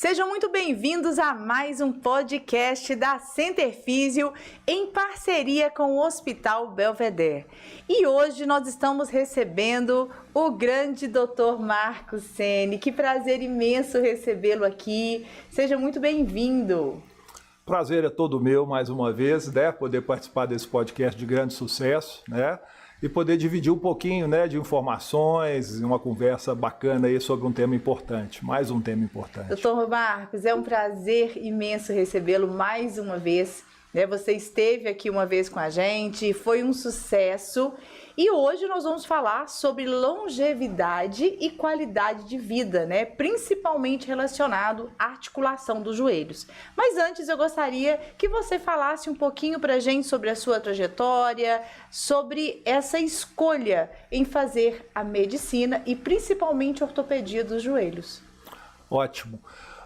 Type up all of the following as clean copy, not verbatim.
Sejam muito bem-vindos a mais um podcast da Center Físio em parceria com o Hospital Belvedere. E hoje nós estamos recebendo o grande Dr. Marcos Ceni. Que prazer imenso recebê-lo aqui. Seja muito bem-vindo. Prazer é todo meu, mais uma vez, né? Poder participar desse podcast de grande sucesso, né? E poder dividir um pouquinho, né, de informações, uma conversa bacana aí sobre um tema importante, mais um tema importante. Doutor Marcos, é um prazer imenso recebê-lo mais uma vez. Você esteve aqui uma vez com a gente, foi um sucesso. E hoje nós vamos falar sobre longevidade e qualidade de vida, né? Principalmente relacionado à articulação dos joelhos. Mas antes eu gostaria que você falasse um pouquinho pra gente sobre a sua trajetória, sobre essa escolha em fazer a medicina e principalmente a ortopedia dos joelhos. Ótimo.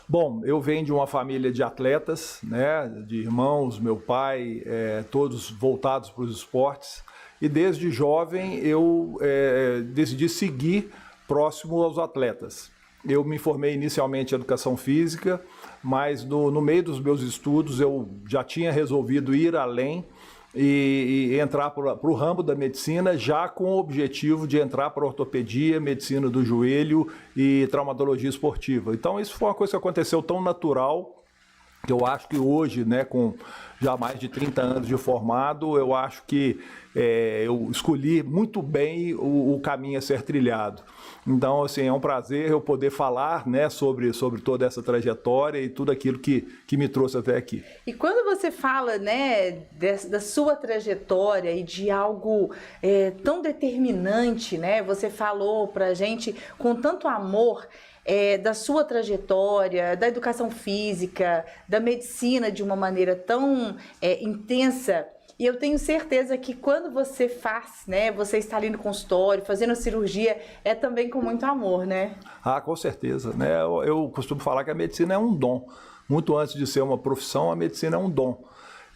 Bom, eu venho de uma família de atletas, né, de irmãos, meu pai, todos voltados para os esportes. E desde jovem eu decidi seguir próximo aos atletas. Eu me formei inicialmente em educação física, mas no meio dos meus estudos eu já tinha resolvido ir além e entrar para o ramo da medicina, já com o objetivo de entrar para ortopedia, medicina do joelho e traumatologia esportiva. Então isso foi uma coisa que aconteceu tão natural, que eu acho que hoje, né, com já mais de 30 anos de formado, eu acho que eu escolhi muito bem o caminho a ser trilhado. Então, assim, é um prazer eu poder falar, né, sobre toda essa trajetória e tudo aquilo que me trouxe até aqui. E quando você fala, né, da sua trajetória e de algo tão determinante, né, você falou pra gente com tanto amor, da sua trajetória, da educação física, da medicina de uma maneira tão intensa. E eu tenho certeza que quando você faz, né, você está ali no consultório, fazendo a cirurgia, é também com muito amor, né? Ah, com certeza, né? Eu costumo falar que a medicina é um dom. Muito antes de ser uma profissão, a medicina é um dom.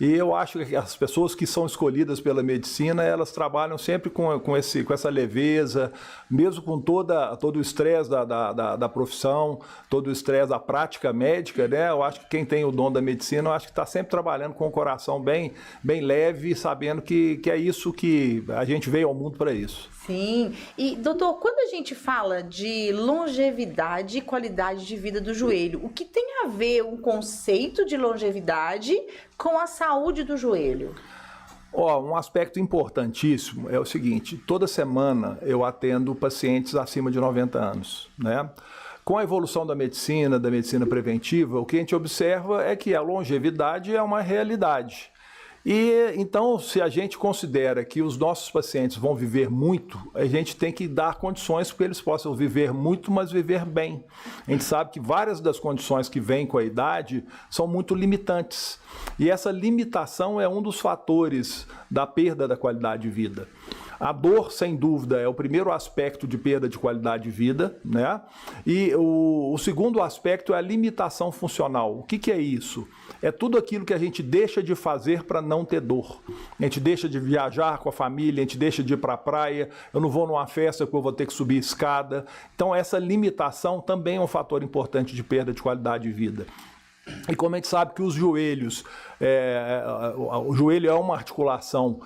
E eu acho que as pessoas que são escolhidas pela medicina, elas trabalham sempre com essa leveza, mesmo com todo o estresse da profissão, todo o estresse da prática médica, né? Eu acho que quem tem o dom da medicina, eu acho que está sempre trabalhando com o coração bem leve, sabendo que é isso que a gente veio ao mundo para isso. Sim. E, doutor, quando a gente fala de longevidade e qualidade de vida do joelho, o que tem a ver o conceito de longevidade com a saúde do joelho? Um aspecto importantíssimo é o seguinte: toda semana eu atendo pacientes acima de 90 anos, né? Com a evolução da medicina preventiva, o que a gente observa é que a longevidade é uma realidade. E então, se a gente considera que os nossos pacientes vão viver muito, a gente tem que dar condições para que eles possam viver muito, mas viver bem. A gente sabe que várias das condições que vêm com a idade são muito limitantes. E essa limitação é um dos fatores da perda da qualidade de vida. A dor, sem dúvida, é o primeiro aspecto de perda de qualidade de vida, né? E o segundo aspecto é a limitação funcional. O que é isso? É tudo aquilo que a gente deixa de fazer para não ter dor. A gente deixa de viajar com a família, a gente deixa de ir para a praia, eu não vou numa festa porque eu vou ter que subir escada. Então essa limitação também é um fator importante de perda de qualidade de vida. E como a gente sabe que os joelhos, o joelho é uma articulação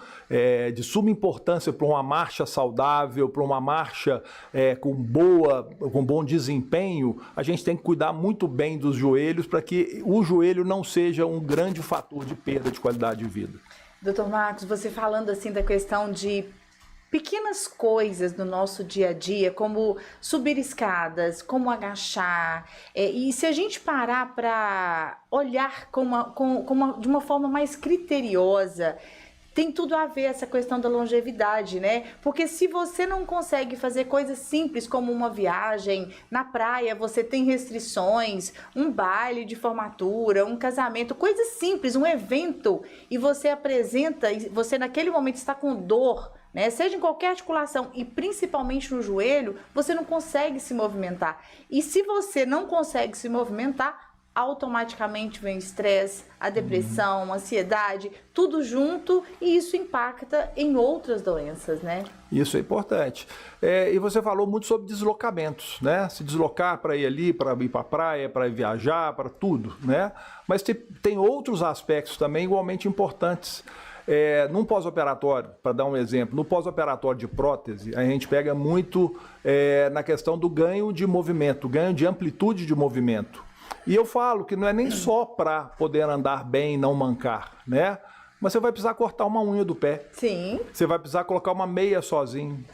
de suma importância para uma marcha saudável, para uma marcha com bom desempenho, a gente tem que cuidar muito bem dos joelhos para que o joelho não seja um grande fator de perda de qualidade de vida. Doutor Marcos, você falando assim da questão de pequenas coisas no nosso dia a dia, como subir escadas, como agachar, e se a gente parar para olhar de uma forma mais criteriosa, tem tudo a ver essa questão da longevidade, né? Porque se você não consegue fazer coisas simples como uma viagem na praia, você tem restrições, um baile de formatura, um casamento, coisas simples, um evento, e você apresenta, você naquele momento está com dor, né? Seja em qualquer articulação e principalmente no joelho, você não consegue se movimentar. E se você não consegue se movimentar, automaticamente vem o estresse, a depressão, a ansiedade, tudo junto, e isso impacta em outras doenças, né? Isso é importante. E você falou muito sobre deslocamentos, né? Se deslocar para ir ali, para ir para a praia, para viajar, para tudo, né? Mas tem outros aspectos também igualmente importantes. Num pós-operatório, para dar um exemplo, no pós-operatório de prótese, a gente pega muito na questão do ganho de movimento, ganho de amplitude de movimento. E eu falo que não é nem só para poder andar bem e não mancar, né? Mas você vai precisar cortar uma unha do pé. Sim. Você vai precisar colocar uma meia sozinho,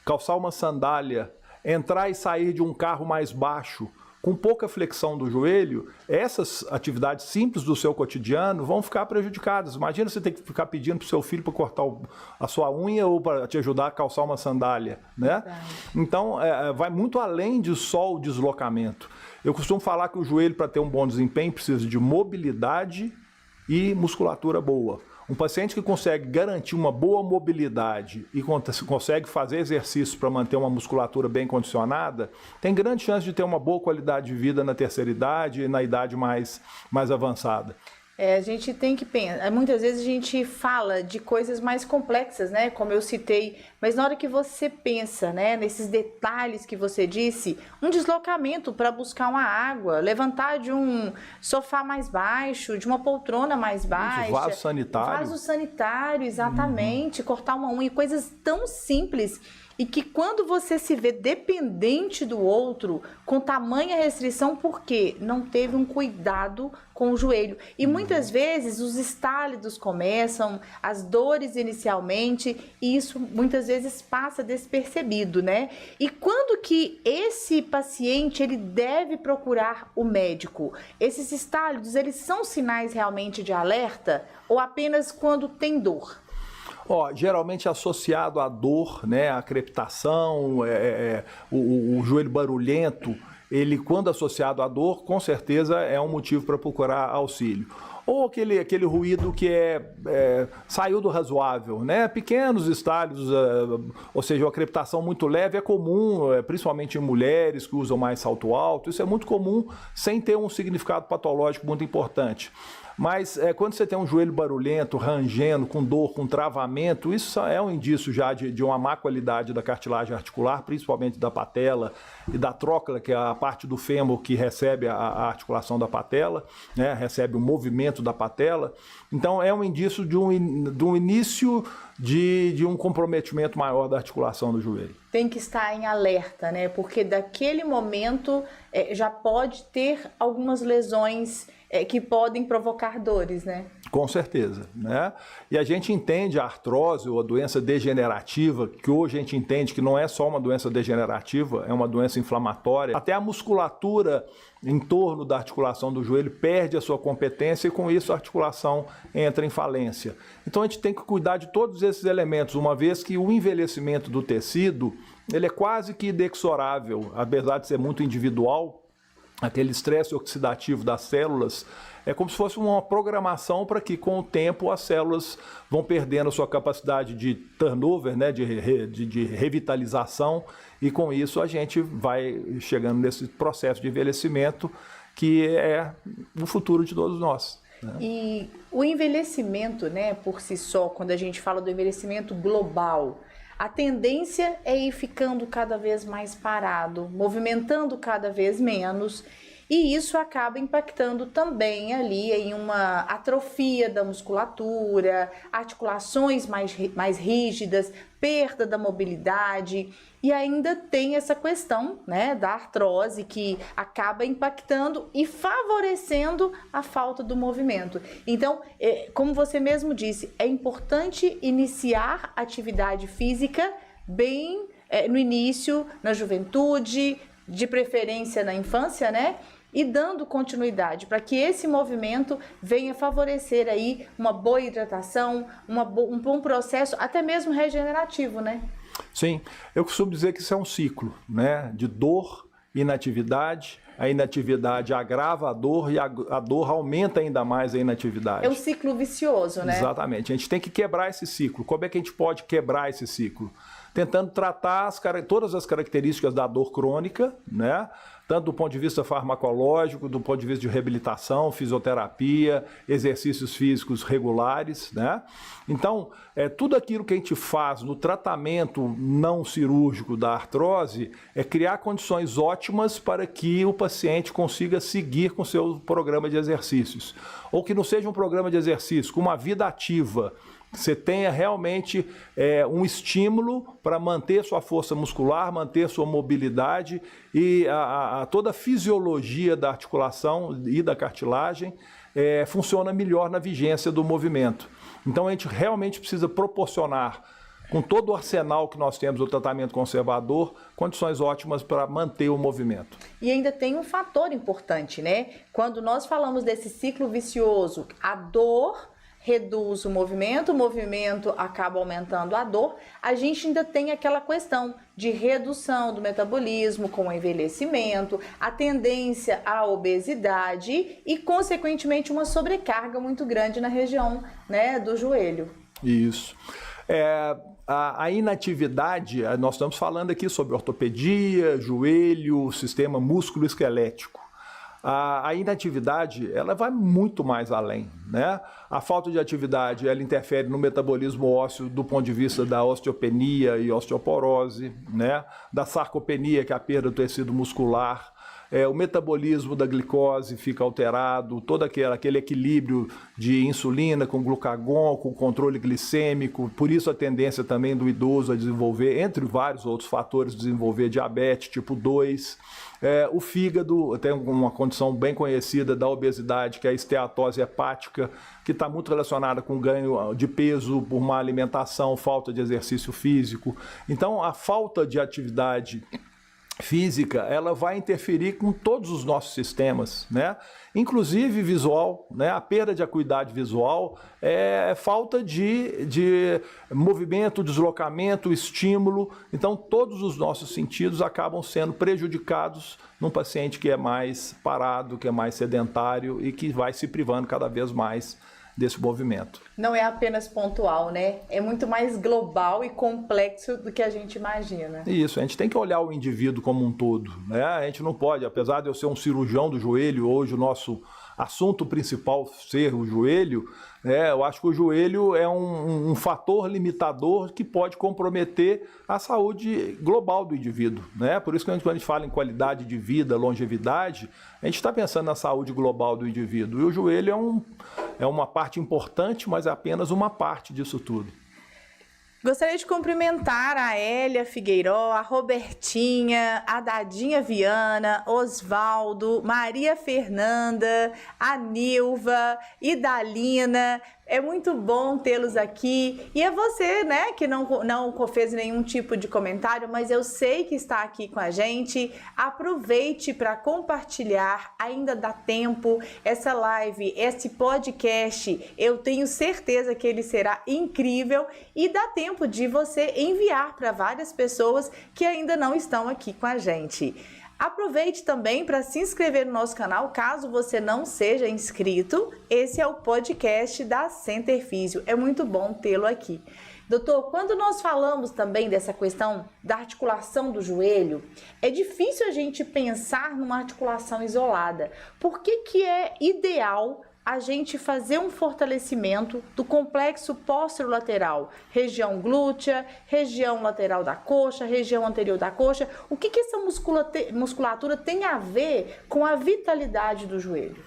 calçar uma sandália, entrar e sair de um carro mais baixo, com pouca flexão do joelho. Essas atividades simples do seu cotidiano vão ficar prejudicadas. Imagina você ter que ficar pedindo para o seu filho para cortar a sua unha ou para te ajudar a calçar uma sandália, né? Então, vai muito além de só o deslocamento. Eu costumo falar que o joelho, para ter um bom desempenho, precisa de mobilidade e musculatura boa. Um paciente que consegue garantir uma boa mobilidade e consegue fazer exercícios para manter uma musculatura bem condicionada, tem grande chance de ter uma boa qualidade de vida na terceira idade e na idade mais avançada. A gente tem que pensar, muitas vezes a gente fala de coisas mais complexas, né, como eu citei, mas na hora que você pensa, né, nesses detalhes que você disse, um deslocamento para buscar uma água, levantar de um sofá mais baixo, de uma poltrona mais baixa. Vaso sanitário. Vaso sanitário, exatamente, cortar uma unha, coisas tão simples. E que quando você se vê dependente do outro, com tamanha restrição, porque não teve um cuidado com o joelho. E muitas vezes os estálidos começam, as dores inicialmente, e isso muitas vezes passa despercebido, né? E quando que esse paciente ele deve procurar o médico? Esses estálidos, eles são sinais realmente de alerta ou apenas quando tem dor? Geralmente associado à dor, né, à crepitação, o joelho barulhento, ele quando associado à dor, com certeza é um motivo para procurar auxílio. Ou aquele ruído que saiu do razoável, né? Pequenos estálios, ou seja, uma crepitação muito leve é comum, principalmente em mulheres que usam mais salto alto, isso é muito comum sem ter um significado patológico muito importante. Mas quando você tem um joelho barulhento, rangendo, com dor, com travamento, isso é um indício já de uma má qualidade da cartilagem articular, principalmente da patela e da tróclea, que é a parte do fêmur que recebe a articulação da patela, né, recebe o movimento da patela. Então é um indício de um início de um comprometimento maior da articulação do joelho. Tem que estar em alerta, né? Porque daquele momento já pode ter algumas lesões que podem provocar dores, né? Com certeza, né? E a gente entende a artrose ou a doença degenerativa, que hoje a gente entende que não é só uma doença degenerativa, é uma doença inflamatória. Até a musculatura em torno da articulação do joelho perde a sua competência e com isso a articulação entra em falência. Então a gente tem que cuidar de todos esses elementos, uma vez que o envelhecimento do tecido, ele é quase que inexorável, apesar de ser muito individual. Aquele estresse oxidativo das células é como se fosse uma programação para que com o tempo as células vão perdendo a sua capacidade de turnover, né, de revitalização, e com isso a gente vai chegando nesse processo de envelhecimento que é o futuro de todos nós, né? E o envelhecimento, né, por si só, quando a gente fala do envelhecimento global, a tendência é ir ficando cada vez mais parado, movimentando cada vez menos, e isso acaba impactando também ali em uma atrofia da musculatura, articulações mais rígidas, perda da mobilidade, e ainda tem essa questão, né, da artrose que acaba impactando e favorecendo a falta do movimento. Então, como você mesmo disse, é importante iniciar atividade física bem no início, na juventude, de preferência na infância, né? E dando continuidade para que esse movimento venha favorecer aí uma boa hidratação, um bom processo, até mesmo regenerativo, né? Sim, eu costumo dizer que isso é um ciclo, né? De dor, inatividade, a inatividade agrava a dor e a dor aumenta ainda mais a inatividade. É um ciclo vicioso, né? Exatamente, a gente tem que quebrar esse ciclo. Como é que a gente pode quebrar esse ciclo? tentando tratar todas as características da dor crônica, né? Tanto do ponto de vista farmacológico, do ponto de vista de reabilitação, fisioterapia, exercícios físicos regulares, né? Então, tudo aquilo que a gente faz no tratamento não cirúrgico da artrose é criar condições ótimas para que o paciente consiga seguir com seu programa de exercícios. Ou que não seja um programa de exercício, com uma vida ativa, você tenha realmente um estímulo para manter sua força muscular, manter sua mobilidade e toda a fisiologia da articulação e da cartilagem funciona melhor na vigência do movimento. Então a gente realmente precisa proporcionar, com todo o arsenal que nós temos do tratamento conservador, condições ótimas para manter o movimento. E ainda tem um fator importante, né? Quando nós falamos desse ciclo vicioso, a dor reduz o movimento acaba aumentando a dor, a gente ainda tem aquela questão de redução do metabolismo com o envelhecimento, a tendência à obesidade e, consequentemente, uma sobrecarga muito grande na região, né, do joelho. Isso. A inatividade, nós estamos falando aqui sobre ortopedia, joelho, sistema músculo-esquelético. A inatividade, ela vai muito mais além, né? A falta de atividade, ela interfere no metabolismo ósseo do ponto de vista da osteopenia e osteoporose, né? Da sarcopenia, que é a perda do tecido muscular. O metabolismo da glicose fica alterado, todo aquele equilíbrio de insulina com glucagon, com controle glicêmico, por isso a tendência também do idoso a desenvolver, entre vários outros fatores, desenvolver diabetes tipo 2. O fígado tem uma condição bem conhecida da obesidade, que é a esteatose hepática, que está muito relacionada com ganho de peso por má alimentação, falta de exercício físico. Então, a falta de atividade física, ela vai interferir com todos os nossos sistemas, né? Inclusive visual, né? A perda de acuidade visual é falta de movimento, deslocamento, estímulo. Então, todos os nossos sentidos acabam sendo prejudicados num paciente que é mais parado, que é mais sedentário e que vai se privando cada vez mais desse movimento. Não é apenas pontual, né? É muito mais global e complexo do que a gente imagina. Isso, a gente tem que olhar o indivíduo como um todo, né? A gente não pode, apesar de eu ser um cirurgião do joelho, hoje o nosso assunto principal ser o joelho, eu acho que o joelho é um fator limitador que pode comprometer a saúde global do indivíduo, né? Por isso que quando a gente fala em qualidade de vida, longevidade, a gente está pensando na saúde global do indivíduo. E o joelho é uma parte importante, mas é apenas uma parte disso tudo. Gostaria de cumprimentar a Hélia Figueiró, a Robertinha, a Dadinha Viana, Osvaldo, Maria Fernanda, a Nilva, Idalina. É muito bom tê-los aqui. E é você, né, que não fez nenhum tipo de comentário, mas eu sei que está aqui com a gente. Aproveite para compartilhar, ainda dá tempo, essa live, esse podcast. Eu tenho certeza que ele será incrível e dá tempo de você enviar para várias pessoas que ainda não estão aqui com a gente. Aproveite também para se inscrever no nosso canal, caso você não seja inscrito. Esse é o podcast da Center Physio. É muito bom tê-lo aqui. Doutor, quando nós falamos também dessa questão da articulação do joelho, é difícil a gente pensar numa articulação isolada. Por que é ideal a gente fazer um fortalecimento do complexo posterolateral, região glútea, região lateral da coxa, região anterior da coxa? O que essa musculatura tem a ver com a vitalidade do joelho?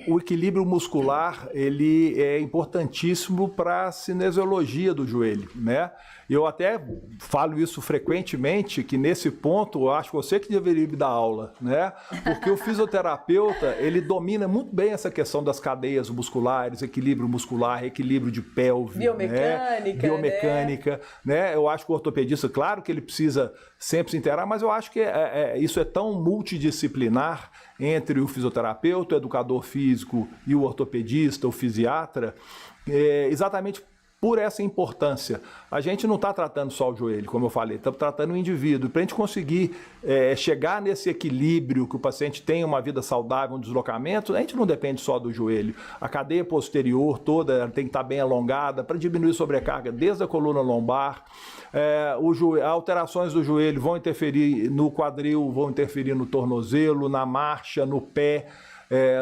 O equilíbrio muscular, ele é importantíssimo para a cinesiologia do joelho, né? Eu até falo isso frequentemente, que nesse ponto eu acho você que deveria me dar aula, né? Porque o fisioterapeuta, ele domina muito bem essa questão das cadeias musculares, equilíbrio muscular, equilíbrio de pelve, biomecânica, né? Eu acho que o ortopedista, claro que ele precisa sempre se inteirar, mas eu acho que isso é tão multidisciplinar entre o fisioterapeuta, o educador físico e o ortopedista, o fisiatra, exatamente por essa importância. A gente não está tratando só o joelho, como eu falei, estamos tratando o indivíduo. Para a gente conseguir chegar nesse equilíbrio, que o paciente tenha uma vida saudável, um deslocamento, a gente não depende só do joelho. A cadeia posterior toda tem que estar bem alongada para diminuir a sobrecarga desde a coluna lombar. Alterações do joelho vão interferir no quadril, vão interferir no tornozelo, na marcha, no pé.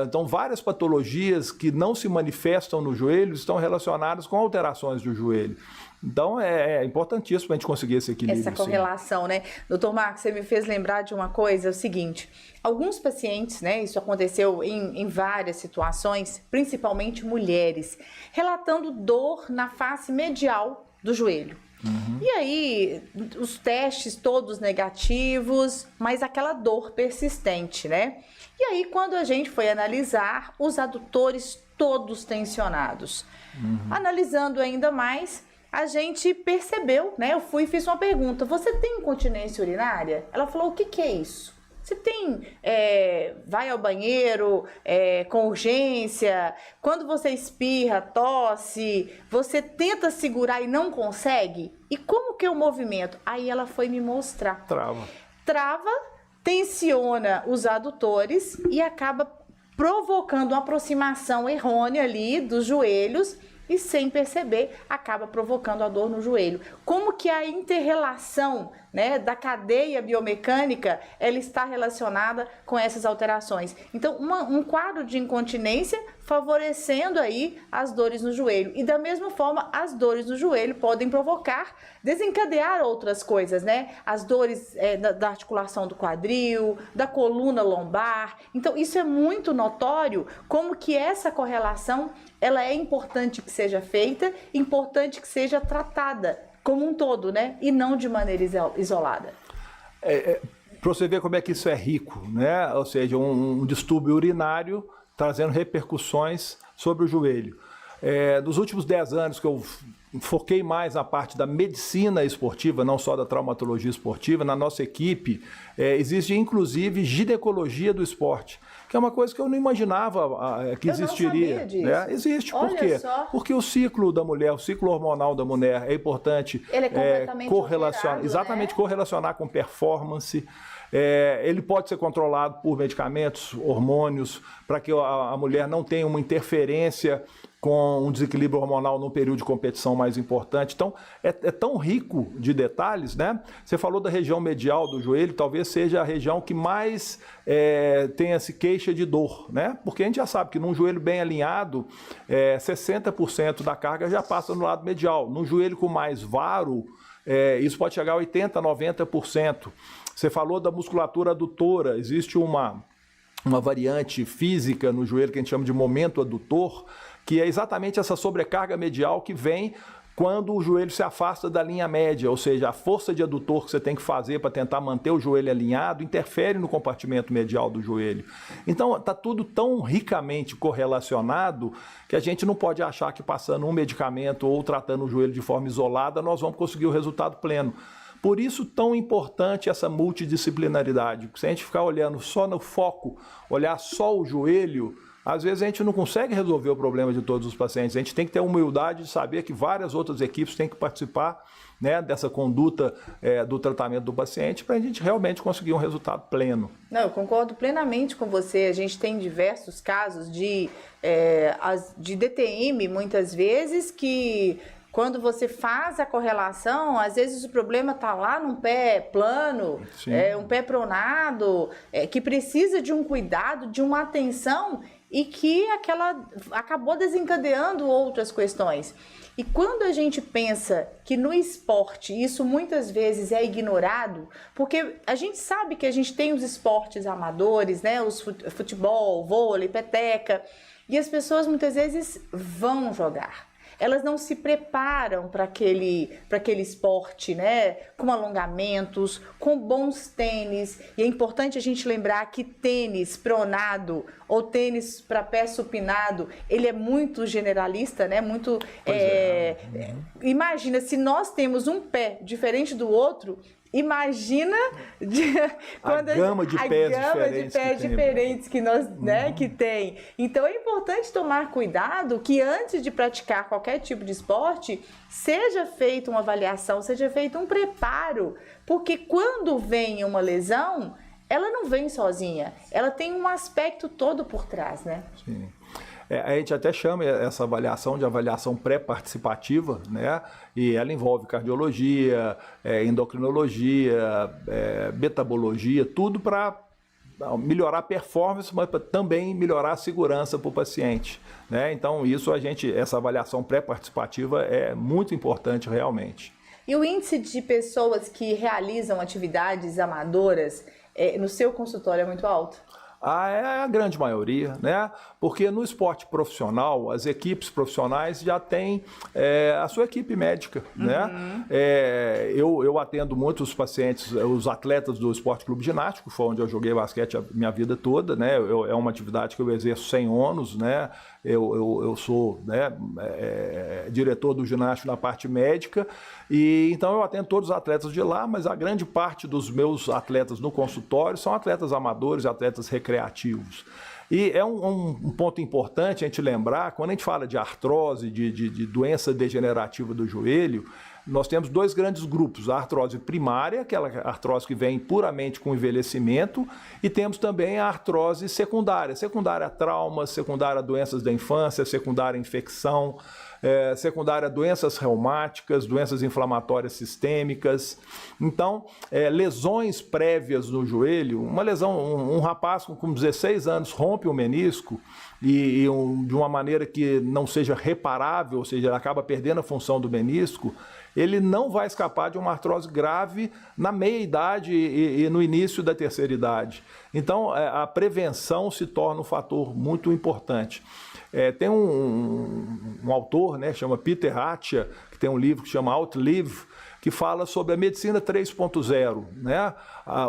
Então, várias patologias que não se manifestam no joelho estão relacionadas com alterações do joelho. Então, é importantíssimo a gente conseguir esse equilíbrio. Essa correlação, sim, né? Doutor Marcos, você me fez lembrar de uma coisa, é o seguinte, alguns pacientes, né, isso aconteceu em várias situações, principalmente mulheres, relatando dor na face medial do joelho. Uhum. E aí, os testes todos negativos, mas aquela dor persistente, né? E aí, quando a gente foi analisar, os adutores todos tensionados. Uhum. Analisando ainda mais, a gente percebeu, né? Eu fui e fiz uma pergunta, você tem incontinência urinária? Ela falou, o que é isso? Você tem, vai ao banheiro com urgência, quando você espirra, tosse, você tenta segurar e não consegue? E como que é o movimento? Aí ela foi me mostrar. Trava, tensiona os adutores e acaba provocando uma aproximação errônea ali dos joelhos e, sem perceber, acaba provocando a dor no joelho. Como que a inter-relação, né, da cadeia biomecânica, ela está relacionada com essas alterações? Então, um quadro de incontinência favorecendo aí as dores no joelho. E da mesma forma, as dores no joelho podem desencadear outras coisas, né? As dores da articulação do quadril, da coluna lombar. Então, isso é muito notório, como que essa correlação, ela é importante que seja feita, importante que seja tratada como um todo, né? E não de maneira isolada. Para você ver como é que isso é rico, né? Ou seja, um distúrbio urinário trazendo repercussões sobre o joelho. Dos últimos 10 anos que eu foquei mais na parte da medicina esportiva, não só da traumatologia esportiva, na nossa equipe, existe inclusive ginecologia do esporte, que é uma coisa que eu não imaginava que existiria. Eu não sabia disso. Né? Existe, por quê? Porque o ciclo da mulher, o ciclo hormonal da mulher é importante. Ele é completamente alterado, exatamente, né? Correlacionar com performance. Ele pode ser controlado por medicamentos, hormônios, para que a mulher não tenha uma interferência com um desequilíbrio hormonal num período de competição mais importante. Então, é tão rico de detalhes, né? Você falou da região medial do joelho, talvez seja a região que mais tenha-se queixa de dor, né? Porque a gente já sabe que num joelho bem alinhado, 60% da carga já passa no lado medial. Num joelho com mais varo, isso pode chegar a 80%, 90%. Você falou da musculatura adutora, existe uma variante física no joelho que a gente chama de momento adutor, que é exatamente essa sobrecarga medial que vem quando o joelho se afasta da linha média, ou seja, a força de adutor que você tem que fazer para tentar manter o joelho alinhado interfere no compartimento medial do joelho. Então, está tudo tão ricamente correlacionado que a gente não pode achar que passando um medicamento ou tratando o joelho de forma isolada, nós vamos conseguir o resultado pleno. Por isso, tão importante essa multidisciplinaridade. Se a gente ficar olhando só no foco, olhar só o joelho, às vezes a gente não consegue resolver o problema de todos os pacientes. A gente tem que ter a humildade de saber que várias outras equipes têm que participar, né, dessa conduta do tratamento do paciente para a gente realmente conseguir um resultado pleno. Não, eu concordo plenamente com você. A gente tem diversos casos de DTM, muitas vezes, que quando você faz a correlação, às vezes o problema está lá num pé plano, um pé pronado, que precisa de um cuidado, de uma atenção e que acabou desencadeando outras questões. E quando a gente pensa que no esporte isso muitas vezes é ignorado, porque a gente sabe que a gente tem os esportes amadores, né, os futebol, vôlei, peteca, e as pessoas muitas vezes vão jogar. Elas não se preparam para aquele esporte, né? Com alongamentos, com bons tênis. E é importante a gente lembrar que tênis pronado ou tênis para pé supinado, ele é muito generalista, né? Imagina, se nós temos um pé diferente do outro, imagina quando a gama de pés diferentes que nós, né, que tem. Então é importante tomar cuidado que antes de praticar qualquer tipo de esporte, seja feita uma avaliação, seja feito um preparo, porque quando vem uma lesão, ela não vem sozinha, ela tem um aspecto todo por trás, né? Sim. A gente até chama essa avaliação de avaliação pré-participativa, né? E ela envolve cardiologia, endocrinologia, metabologia, tudo para melhorar a performance, mas também melhorar a segurança para o paciente, né? Então, essa avaliação pré-participativa é muito importante realmente. E o índice de pessoas que realizam atividades amadoras no seu consultório é muito alto? É a grande maioria, né? Porque no esporte profissional, as equipes profissionais já têm a sua equipe médica, né? Eu atendo muitos pacientes, os atletas do Esporte Clube Ginástico, foi onde eu joguei basquete a minha vida toda, né? É uma atividade que eu exerço sem ônus, né? Eu sou, né, diretor do ginásio na parte médica, e então eu atendo todos os atletas de lá, mas a grande parte dos meus atletas no consultório são atletas amadores, atletas recreativos. E é um ponto importante a gente lembrar, quando a gente fala de artrose, de doença degenerativa do joelho, nós temos dois grandes grupos, a artrose primária, aquela artrose que vem puramente com envelhecimento, e temos também a artrose secundária, secundária a traumas, secundária a doenças da infância, secundária a infecção, secundária a doenças reumáticas, doenças inflamatórias sistêmicas. Então, lesões prévias no joelho, uma lesão, um rapaz com 16 anos rompe o menisco, de uma maneira que não seja reparável, ou seja, ele acaba perdendo a função do menisco, ele não vai escapar de uma artrose grave na meia-idade e no início da terceira idade. Então, a prevenção se torna um fator muito importante. Tem um autor, né, chama Peter Attia, que tem um livro que chama Outlive, que fala sobre a medicina 3.0, né?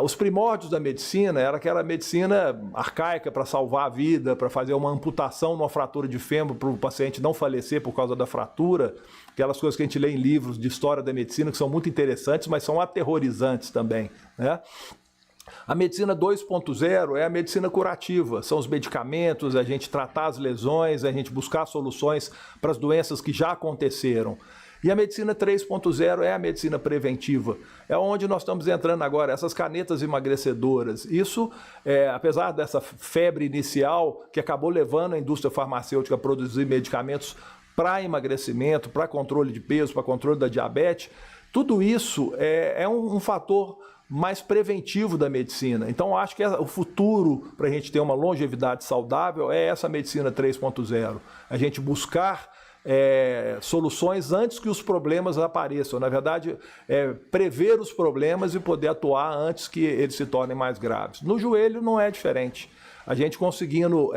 Os primórdios da medicina era aquela medicina arcaica para salvar a vida, para fazer uma amputação numa fratura de fêmur para o paciente não falecer por causa da fratura, aquelas coisas que a gente lê em livros de história da medicina que são muito interessantes, mas são aterrorizantes também, né? A medicina 2.0 é a medicina curativa, são os medicamentos, a gente tratar as lesões, a gente buscar soluções para as doenças que já aconteceram. E a medicina 3.0 é a medicina preventiva, é onde nós estamos entrando agora, essas canetas emagrecedoras. Isso, apesar dessa febre inicial que acabou levando a indústria farmacêutica a produzir medicamentos para emagrecimento, para controle de peso, para controle da diabetes, tudo isso é um fator mais preventivo da medicina. Então, acho que o futuro para a gente ter uma longevidade saudável é essa medicina 3.0. A gente buscar soluções antes que os problemas apareçam. Na verdade, prever os problemas e poder atuar antes que eles se tornem mais graves. No joelho não é diferente. A gente conseguindo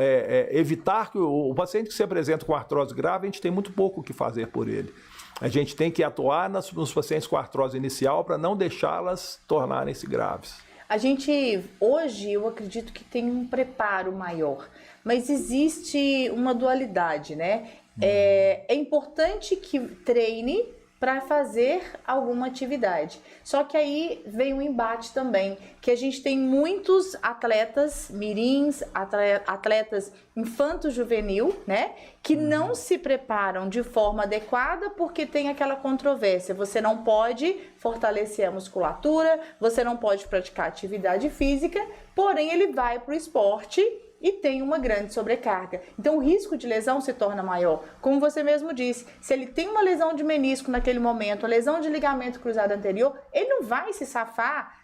evitar que o paciente que se apresenta com artrose grave, a gente tem muito pouco o que fazer por ele. A gente tem que atuar nos pacientes com artrose inicial para não deixá-las tornarem-se graves. A gente, hoje, eu acredito que tem um preparo maior, mas existe uma dualidade, né? É importante que treine para fazer alguma atividade. Só que aí vem um embate também, que a gente tem muitos atletas mirins, atletas infanto-juvenil, né, que não se preparam de forma adequada porque tem aquela controvérsia. Você não pode fortalecer a musculatura, você não pode praticar atividade física, porém ele vai para o esporte e tem uma grande sobrecarga. Então o risco de lesão se torna maior. Como você mesmo disse, se ele tem uma lesão de menisco naquele momento, uma lesão de ligamento cruzado anterior, ele não vai se safar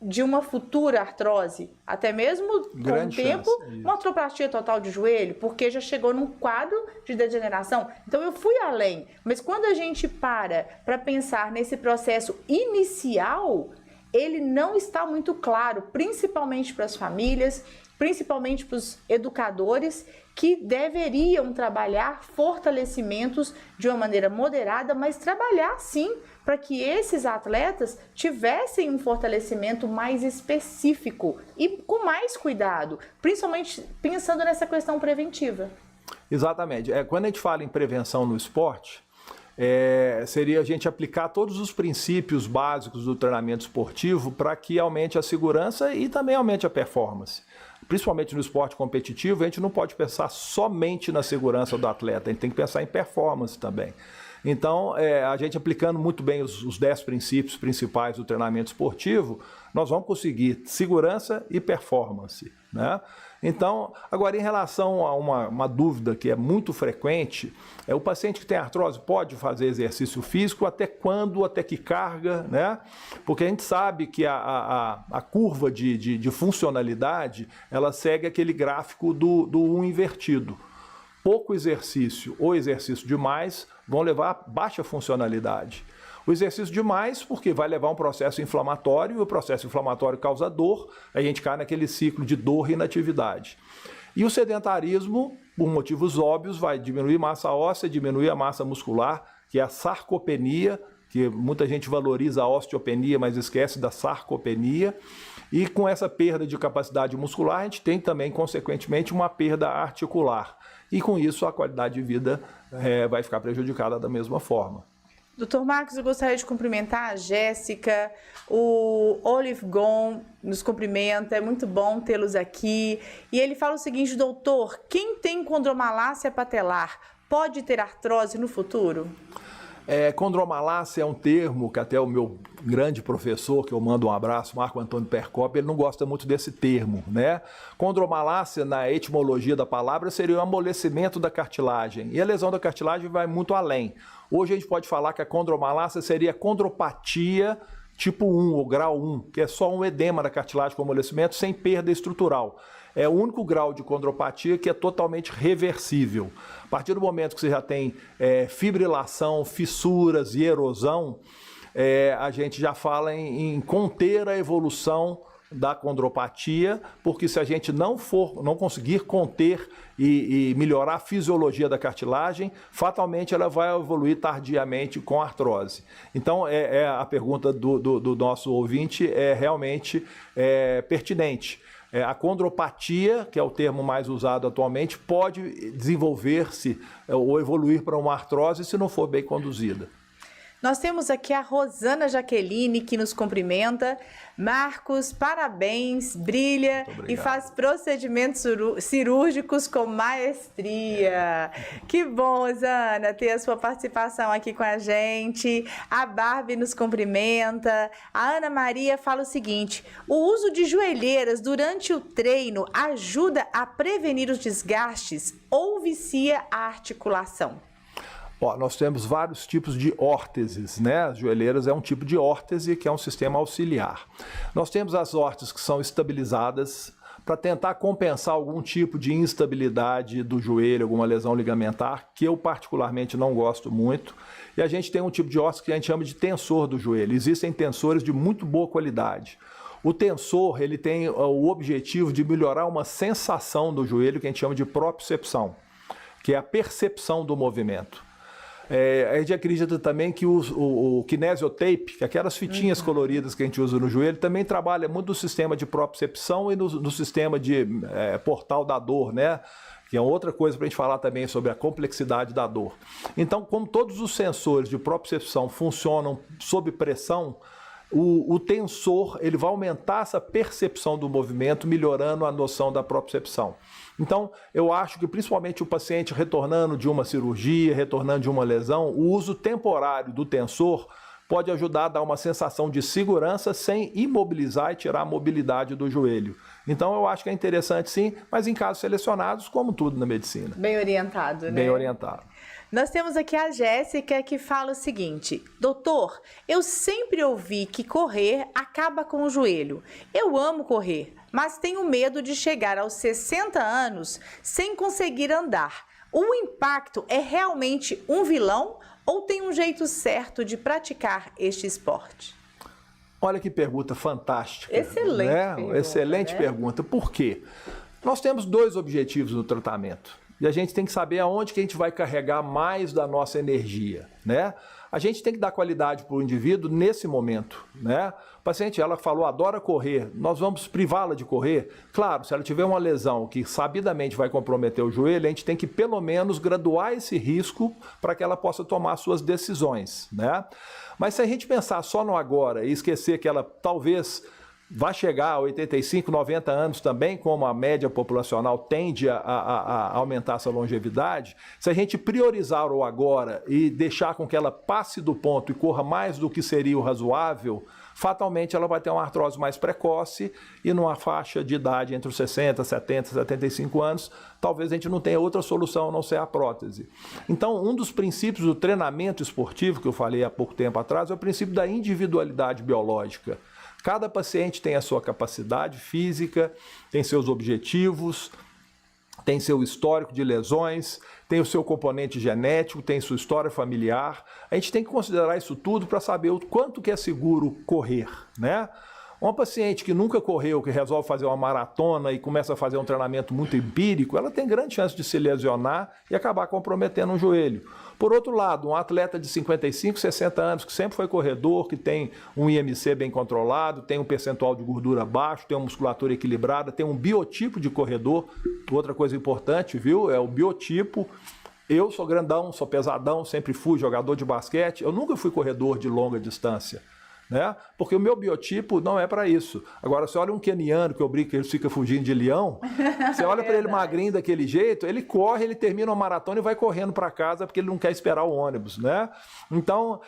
de uma futura artrose, até mesmo com o tempo, uma artroplastia total de joelho, porque já chegou num quadro de degeneração. Então eu fui além, mas quando a gente para pensar nesse processo inicial, ele não está muito claro, principalmente para as famílias, principalmente para os educadores, que deveriam trabalhar fortalecimentos de uma maneira moderada, mas trabalhar sim para que esses atletas tivessem um fortalecimento mais específico e com mais cuidado, principalmente pensando nessa questão preventiva. Exatamente. Quando a gente fala em prevenção no esporte, seria a gente aplicar todos os princípios básicos do treinamento esportivo para que aumente a segurança e também aumente a performance. Principalmente no esporte competitivo, a gente não pode pensar somente na segurança do atleta, a gente tem que pensar em performance também. Então, a gente aplicando muito bem os 10 princípios principais do treinamento esportivo, nós vamos conseguir segurança e performance, né? Então, agora em relação a uma dúvida que é muito frequente, o paciente que tem artrose pode fazer exercício físico, até quando, até que carga, né? Porque a gente sabe que a curva de funcionalidade, ela segue aquele gráfico do 1 invertido. Pouco exercício ou exercício demais vão levar a baixa funcionalidade. O exercício demais, porque vai levar a um processo inflamatório, e o processo inflamatório causa dor, a gente cai naquele ciclo de dor e inatividade. E o sedentarismo, por motivos óbvios, vai diminuir massa óssea, diminuir a massa muscular, que é a sarcopenia, que muita gente valoriza a osteopenia, mas esquece da sarcopenia. E com essa perda de capacidade muscular, a gente tem também, consequentemente, uma perda articular. E com isso, a qualidade de vida vai ficar prejudicada da mesma forma. Doutor Marcos, eu gostaria de cumprimentar a Jéssica, o Olive Gon nos cumprimenta, é muito bom tê-los aqui. E ele fala o seguinte: doutor, quem tem condromalácia patelar pode ter artrose no futuro? Condromalácia é um termo que até o meu grande professor, que eu mando um abraço, Marco Antônio Percop, ele não gosta muito desse termo, né? Condromalácia, na etimologia da palavra, seria o amolecimento da cartilagem. E a lesão da cartilagem vai muito além. Hoje a gente pode falar que a condromalácia seria condropatia tipo 1 ou grau 1, que é só um edema da cartilagem com amolecimento sem perda estrutural. É o único grau de condropatia que é totalmente reversível. A partir do momento que você já tem fibrilação, fissuras e erosão, a gente já fala em conter a evolução da condropatia, porque se a gente não conseguir conter e melhorar a fisiologia da cartilagem, fatalmente ela vai evoluir tardiamente com artrose. Então, a pergunta do nosso ouvinte é realmente pertinente. A condropatia, que é o termo mais usado atualmente, pode desenvolver-se ou evoluir para uma artrose se não for bem conduzida. Nós temos aqui a Rosana Jaqueline, que nos cumprimenta. Marcos, parabéns, brilha e faz procedimentos cirúrgicos com maestria. Que bom, Rosana, ter a sua participação aqui com a gente. A Barbie nos cumprimenta. A Ana Maria fala o seguinte: o uso de joelheiras durante o treino ajuda a prevenir os desgastes ou vicia a articulação? Nós temos vários tipos de órteses, né? As joelheiras é um tipo de órtese que é um sistema auxiliar. Nós temos as órteses que são estabilizadas para tentar compensar algum tipo de instabilidade do joelho, alguma lesão ligamentar, que eu particularmente não gosto muito. E a gente tem um tipo de órtese que a gente chama de tensor do joelho. Existem tensores de muito boa qualidade. O tensor, ele tem o objetivo de melhorar uma sensação do joelho que a gente chama de propriocepção, que é a percepção do movimento. A gente acredita também que o kinesiotape, que é aquelas fitinhas coloridas que a gente usa no joelho, também trabalha muito no sistema de propriocepção e no sistema de portal da dor, né? Que é outra coisa para a gente falar também sobre a complexidade da dor. Então, como todos os sensores de propriocepção funcionam sob pressão, o tensor ele vai aumentar essa percepção do movimento, melhorando a noção da propriocepção. Então, eu acho que principalmente o paciente retornando de uma cirurgia, retornando de uma lesão, o uso temporário do tensor pode ajudar a dar uma sensação de segurança sem imobilizar e tirar a mobilidade do joelho. Então, eu acho que é interessante sim, mas em casos selecionados, como tudo na medicina. Bem orientado, né? Bem orientado. Nós temos aqui a Jéssica, que fala o seguinte: doutor, eu sempre ouvi que correr acaba com o joelho. Eu amo correr, mas tenho medo de chegar aos 60 anos sem conseguir andar. O impacto é realmente um vilão ou tem um jeito certo de praticar este esporte? Olha que pergunta fantástica. Excelente, né? pergunta, Excelente né? pergunta. Por quê? Nós temos 2 objetivos no tratamento. E a gente tem que saber aonde que a gente vai carregar mais da nossa energia, né? A gente tem que dar qualidade para o indivíduo nesse momento, né? O paciente, ela falou, adora correr, nós vamos privá-la de correr? Claro, se ela tiver uma lesão que sabidamente vai comprometer o joelho, a gente tem que pelo menos graduar esse risco para que ela possa tomar suas decisões, né? Mas se a gente pensar só no agora e esquecer que ela talvez vai chegar a 85, 90 anos também, como a média populacional tende a aumentar essa longevidade, se a gente priorizar o agora e deixar com que ela passe do ponto e corra mais do que seria o razoável, fatalmente ela vai ter uma artrose mais precoce e numa faixa de idade entre os 60, 70, 75 anos, talvez a gente não tenha outra solução a não ser a prótese. Então, um dos princípios do treinamento esportivo, que eu falei há pouco tempo atrás, é o princípio da individualidade biológica. Cada paciente tem a sua capacidade física, tem seus objetivos, tem seu histórico de lesões, tem o seu componente genético, tem sua história familiar. A gente tem que considerar isso tudo para saber o quanto que é seguro correr, né? Uma paciente que nunca correu, que resolve fazer uma maratona e começa a fazer um treinamento muito empírico, ela tem grande chance de se lesionar e acabar comprometendo um joelho. Por outro lado, um atleta de 55, 60 anos, que sempre foi corredor, que tem um IMC bem controlado, tem um percentual de gordura baixo, tem uma musculatura equilibrada, tem um biotipo de corredor. Outra coisa importante, viu, é o biotipo. Eu sou grandão, sou pesadão, sempre fui jogador de basquete, eu nunca fui corredor de longa distância, né? Porque o meu biotipo não é para isso. Agora, você olha um queniano que eu brinco que ele fica fugindo de leão, você olha para ele magrinho daquele jeito, ele corre, ele termina uma maratona e vai correndo para casa porque ele não quer esperar o ônibus, né? Então,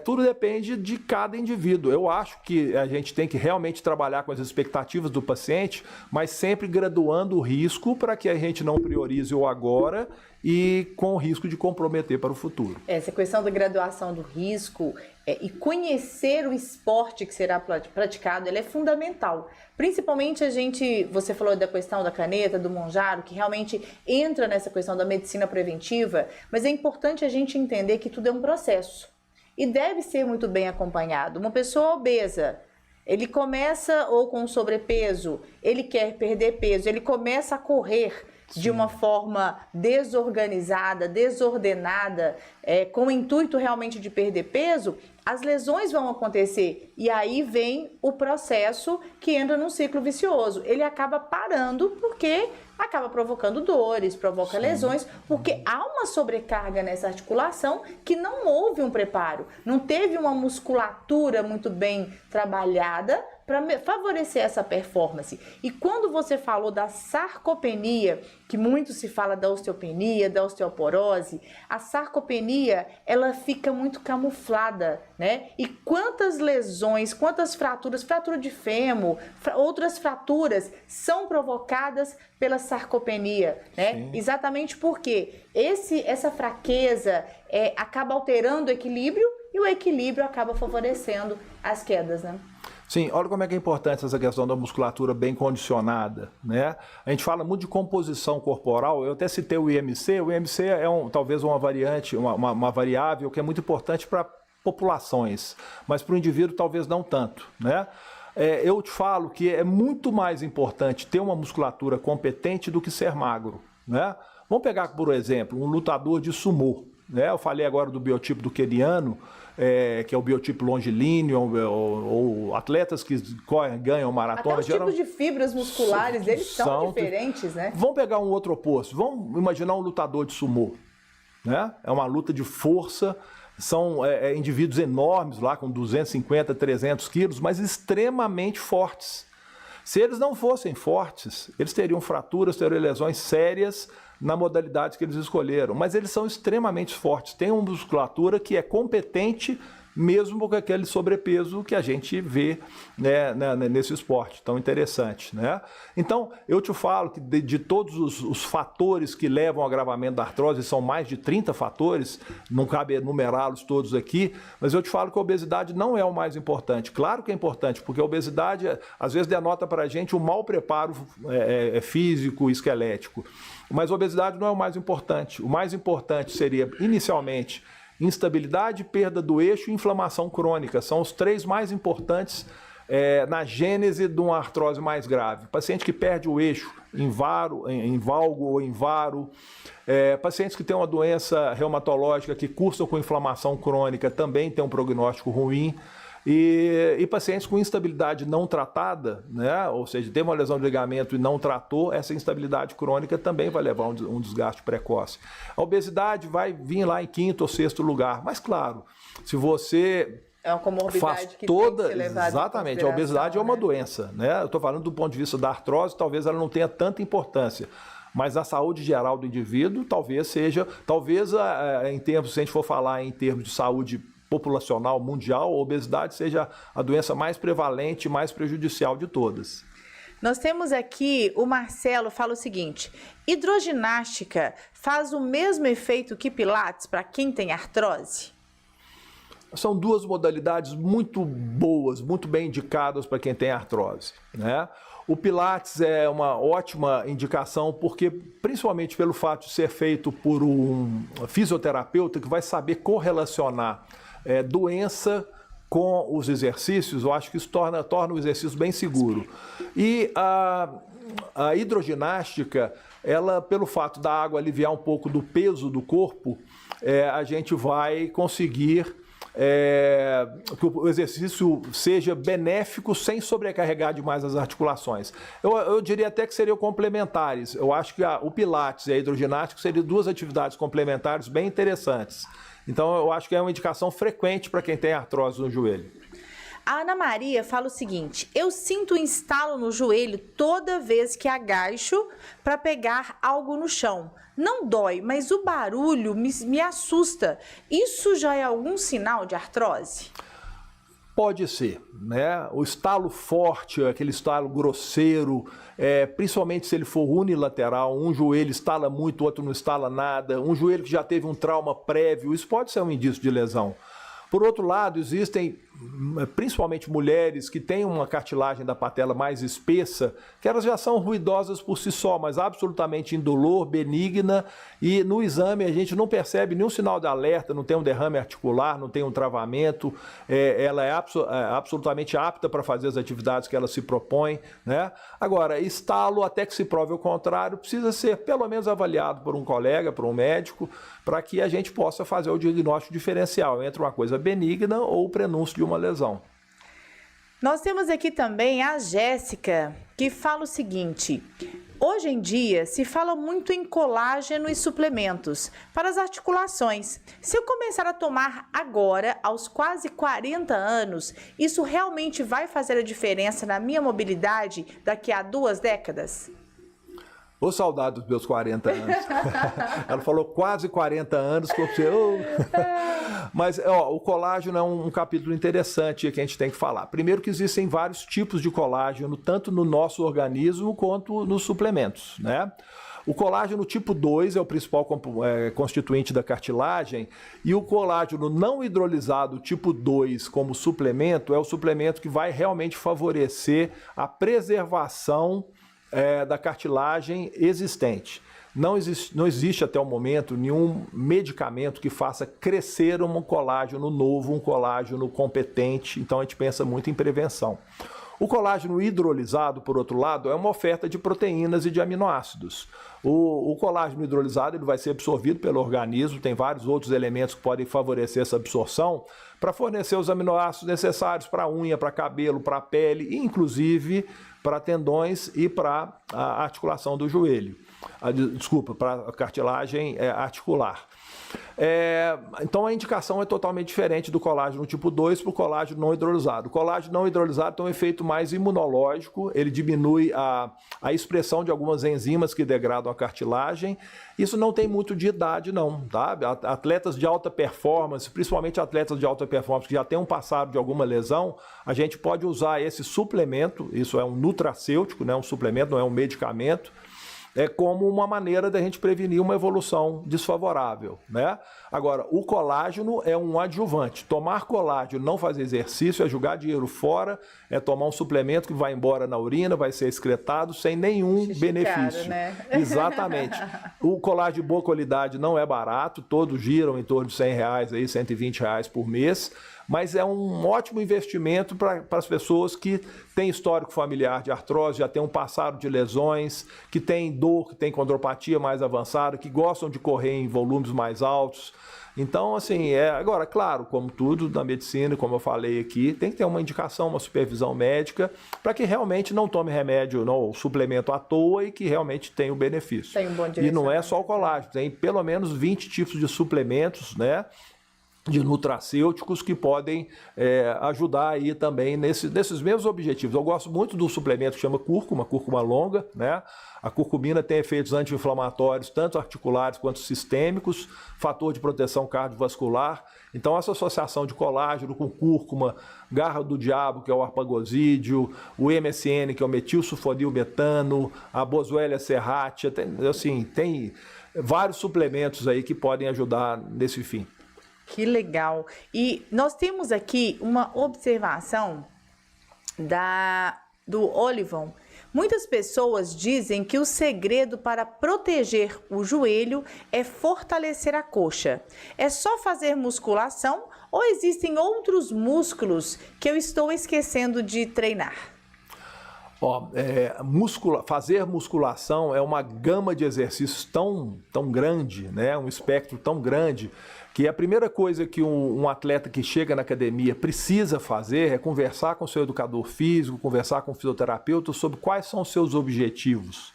tudo depende de cada indivíduo. Eu acho que a gente tem que realmente trabalhar com as expectativas do paciente, mas sempre graduando o risco para que a gente não priorize o agora e com o risco de comprometer para o futuro. Essa questão da graduação do risco e conhecer o esporte que será praticado, ela é fundamental. Principalmente você falou da questão da caneta, do Monjaro, que realmente entra nessa questão da medicina preventiva, mas é importante a gente entender que tudo é um processo e deve ser muito bem acompanhado. Uma pessoa obesa, ele começa ou com sobrepeso, ele quer perder peso, ele começa a correr de uma forma desorganizada, desordenada, com o intuito realmente de perder peso, as lesões vão acontecer e aí vem o processo que entra num ciclo vicioso. Ele acaba parando porque acaba provocando dores, provoca lesões, porque há uma sobrecarga nessa articulação que não houve um preparo, não teve uma musculatura muito bem trabalhada para favorecer essa performance. E quando você falou da sarcopenia, que muito se fala da osteopenia, da osteoporose, a sarcopenia, ela fica muito camuflada, né? E quantas lesões, quantas fraturas, fratura de fêmur, outras fraturas são provocadas pela sarcopenia, né? Sim. Exatamente porque essa fraqueza acaba alterando o equilíbrio e o equilíbrio acaba favorecendo as quedas, né? Sim, olha como é que é importante essa questão da musculatura bem condicionada, né? A gente fala muito de composição corporal, eu até citei o IMC é talvez uma variante, uma variável que é muito importante para populações, mas para o indivíduo talvez não tanto, né? Eu te falo que é muito mais importante ter uma musculatura competente do que ser magro, né? Vamos pegar, por exemplo, um lutador de sumô, né? Eu falei agora do biotipo do queniano, que é o biotipo longilíneo, ou atletas que ganham maratona. Até os tipos de fibras musculares, eles são diferentes, né? Vamos pegar um outro oposto. Vamos imaginar um lutador de sumô, né? É uma luta de força, são indivíduos enormes lá, com 250, 300 quilos, mas extremamente fortes. Se eles não fossem fortes, eles teriam fraturas, teriam lesões sérias na modalidade que eles escolheram, mas eles são extremamente fortes, têm uma musculatura que é competente mesmo com aquele sobrepeso que a gente vê, né, nesse esporte tão interessante, né? Então, eu te falo que de todos os fatores que levam ao agravamento da artrose, são mais de 30 fatores, não cabe enumerá-los todos aqui, mas eu te falo que a obesidade não é o mais importante. Claro que é importante, porque a obesidade, às vezes, denota para a gente um mau preparo físico e esquelético, mas a obesidade não é o mais importante. O mais importante seria, inicialmente, instabilidade, perda do eixo e inflamação crônica. São os três mais importantes na gênese de uma artrose mais grave. Paciente que perde o eixo em valgo ou em varo, pacientes que têm uma doença reumatológica que cursam com inflamação crônica também têm um prognóstico ruim. E pacientes com instabilidade não tratada, né? Ou seja, teve uma lesão de ligamento e não tratou, essa instabilidade crônica também vai levar a um desgaste precoce. A obesidade vai vir lá em quinto ou sexto lugar, mas claro, se você é uma comorbidade faz que toda, tem que ser levada exatamente, a obesidade é uma doença, né? Eu estou falando do ponto de vista da artrose, talvez ela não tenha tanta importância. Mas a saúde geral do indivíduo talvez seja, em termos, se a gente for falar em termos de saúde populacional mundial, a obesidade seja a doença mais prevalente e mais prejudicial de todas. Nós temos aqui, o Marcelo fala o seguinte: hidroginástica faz o mesmo efeito que Pilates para quem tem artrose? São duas modalidades muito boas, muito bem indicadas para quem tem artrose, né? O Pilates é uma ótima indicação porque, principalmente pelo fato de ser feito por um fisioterapeuta que vai saber correlacionar doença com os exercícios, eu acho que isso torna o exercício bem seguro. E a hidroginástica, ela, pelo fato da água aliviar um pouco do peso do corpo, a gente vai conseguir que o exercício seja benéfico sem sobrecarregar demais as articulações. Eu diria até que seriam complementares. Eu acho que o Pilates e a hidroginástica seriam duas atividades complementares bem interessantes. Então, eu acho que é uma indicação frequente para quem tem artrose no joelho. A Ana Maria fala o seguinte: eu sinto um estalo no joelho toda vez que agacho para pegar algo no chão. Não dói, mas o barulho me assusta. Isso já é algum sinal de artrose? Pode ser, né? O estalo forte, aquele estalo grosseiro, principalmente se ele for unilateral, um joelho estala muito, o outro não estala nada, um joelho que já teve um trauma prévio, isso pode ser um indício de lesão. Por outro lado, existem principalmente mulheres que têm uma cartilagem da patela mais espessa, que elas já são ruidosas por si só, mas absolutamente indolor, benigna, e no exame a gente não percebe nenhum sinal de alerta, não tem um derrame articular, não tem um travamento, ela é absolutamente apta para fazer as atividades que ela se propõe, né? Agora, estalo, até que se prove o contrário, precisa ser pelo menos avaliado por um colega, por um médico, para que a gente possa fazer o diagnóstico diferencial entre uma coisa benigna ou o prenúncio de uma lesão. Nós temos aqui também a Jéssica, que fala o seguinte: hoje em dia se fala muito em colágeno e suplementos para as articulações. Se eu começar a tomar agora, aos quase 40 anos, isso realmente vai fazer a diferença na minha mobilidade daqui a 2 décadas? Ô, saudade dos meus 40 anos. Ela falou quase 40 anos, que você... Mas o colágeno é um capítulo interessante que a gente tem que falar. Primeiro que existem vários tipos de colágeno, tanto no nosso organismo quanto nos suplementos, né? O colágeno tipo 2 é o principal constituinte da cartilagem, e o colágeno não hidrolisado tipo 2 como suplemento é o suplemento que vai realmente favorecer a preservação da cartilagem existente. Não existe até o momento nenhum medicamento que faça crescer um colágeno novo, um colágeno competente, então a gente pensa muito em prevenção. O colágeno hidrolisado, por outro lado, é uma oferta de proteínas e de aminoácidos. O colágeno hidrolisado ele vai ser absorvido pelo organismo, tem vários outros elementos que podem favorecer essa absorção para fornecer os aminoácidos necessários para a unha, para cabelo, para a pele, e inclusive para tendões e para a articulação do joelho. Para a cartilagem articular. Então a indicação é totalmente diferente do colágeno tipo 2 para o colágeno não hidrolisado. O colágeno não hidrolisado tem um efeito mais imunológico, ele diminui a expressão de algumas enzimas que degradam a cartilagem. Isso não tem muito de idade não, tá? Atletas de alta performance, principalmente atletas de alta performance que já têm um passado de alguma lesão, a gente pode usar esse suplemento, isso é um nutracêutico, né? Um suplemento, não é um medicamento, como uma maneira da gente prevenir uma evolução desfavorável, né? Agora, o colágeno é um adjuvante. Tomar colágeno, não fazer exercício, é jogar dinheiro fora, é tomar um suplemento que vai embora na urina, vai ser excretado sem nenhum benefício. Né? Exatamente. O colágeno de boa qualidade não é barato, todos giram em torno de R$100, aí, R$120 por mês, mas é um ótimo investimento para as pessoas que têm histórico familiar de artrose, já têm um passado de lesões, que têm dor, que têm condropatia mais avançada, que gostam de correr em volumes mais altos. Então, assim, agora, claro, como tudo na medicina, como eu falei aqui, tem que ter uma indicação, uma supervisão médica, para que realmente não tome remédio, não, suplemento à toa e que realmente tenha o benefício. Tem um bom e não é só o colágeno, tem pelo menos 20 tipos de suplementos, né? De nutracêuticos que podem ajudar aí também nesses mesmos objetivos. Eu gosto muito do suplemento que chama cúrcuma longa, né? A curcumina tem efeitos anti-inflamatórios, tanto articulares quanto sistêmicos, fator de proteção cardiovascular. Então, essa associação de colágeno com cúrcuma, garra do diabo, que é o arpagosídeo, o MSN, que é o metilsulfonilmetano, a Boswellia serratia, tem vários suplementos aí que podem ajudar nesse fim. Que legal. E nós temos aqui uma observação do Olivon. Muitas pessoas dizem que o segredo para proteger o joelho é fortalecer a coxa. É só fazer musculação ou existem outros músculos que eu estou esquecendo de treinar? Fazer musculação é uma gama de exercícios tão grande, né? Um espectro tão grande, que a primeira coisa que um atleta que chega na academia precisa fazer é conversar com o seu educador físico, conversar com o fisioterapeuta sobre quais são os seus objetivos.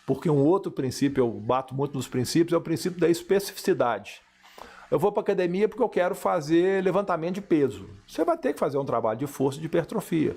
Porque um outro princípio, eu bato muito nos princípios, é o princípio da especificidade. Eu vou para a academia porque eu quero fazer levantamento de peso. Você vai ter que fazer um trabalho de força e de hipertrofia.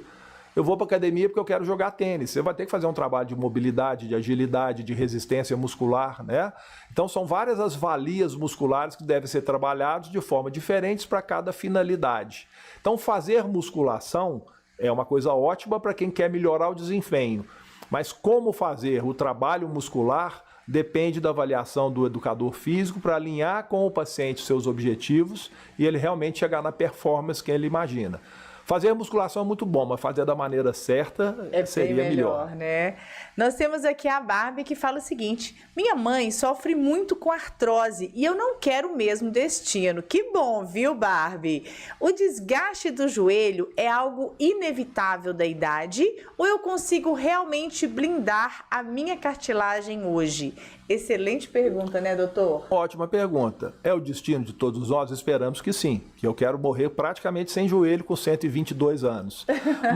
Eu vou para a academia porque eu quero jogar tênis. Você vai ter que fazer um trabalho de mobilidade, de agilidade, de resistência muscular, né? Então, são várias as valias musculares que devem ser trabalhadas de forma diferente para cada finalidade. Então, fazer musculação é uma coisa ótima para quem quer melhorar o desempenho. Mas como fazer o trabalho muscular depende da avaliação do educador físico para alinhar com o paciente seus objetivos e ele realmente chegar na performance que ele imagina. Fazer musculação é muito bom, mas fazer da maneira certa seria melhor, né? Nós temos aqui a Barbie que fala o seguinte: minha mãe sofre muito com artrose e eu não quero o mesmo destino. Que bom, viu, Barbie? O desgaste do joelho é algo inevitável da idade ou eu consigo realmente blindar a minha cartilagem hoje? Excelente pergunta, né, doutor? Ótima pergunta. É o destino de todos nós? Esperamos que sim. Que eu quero morrer praticamente sem joelho com 122 anos.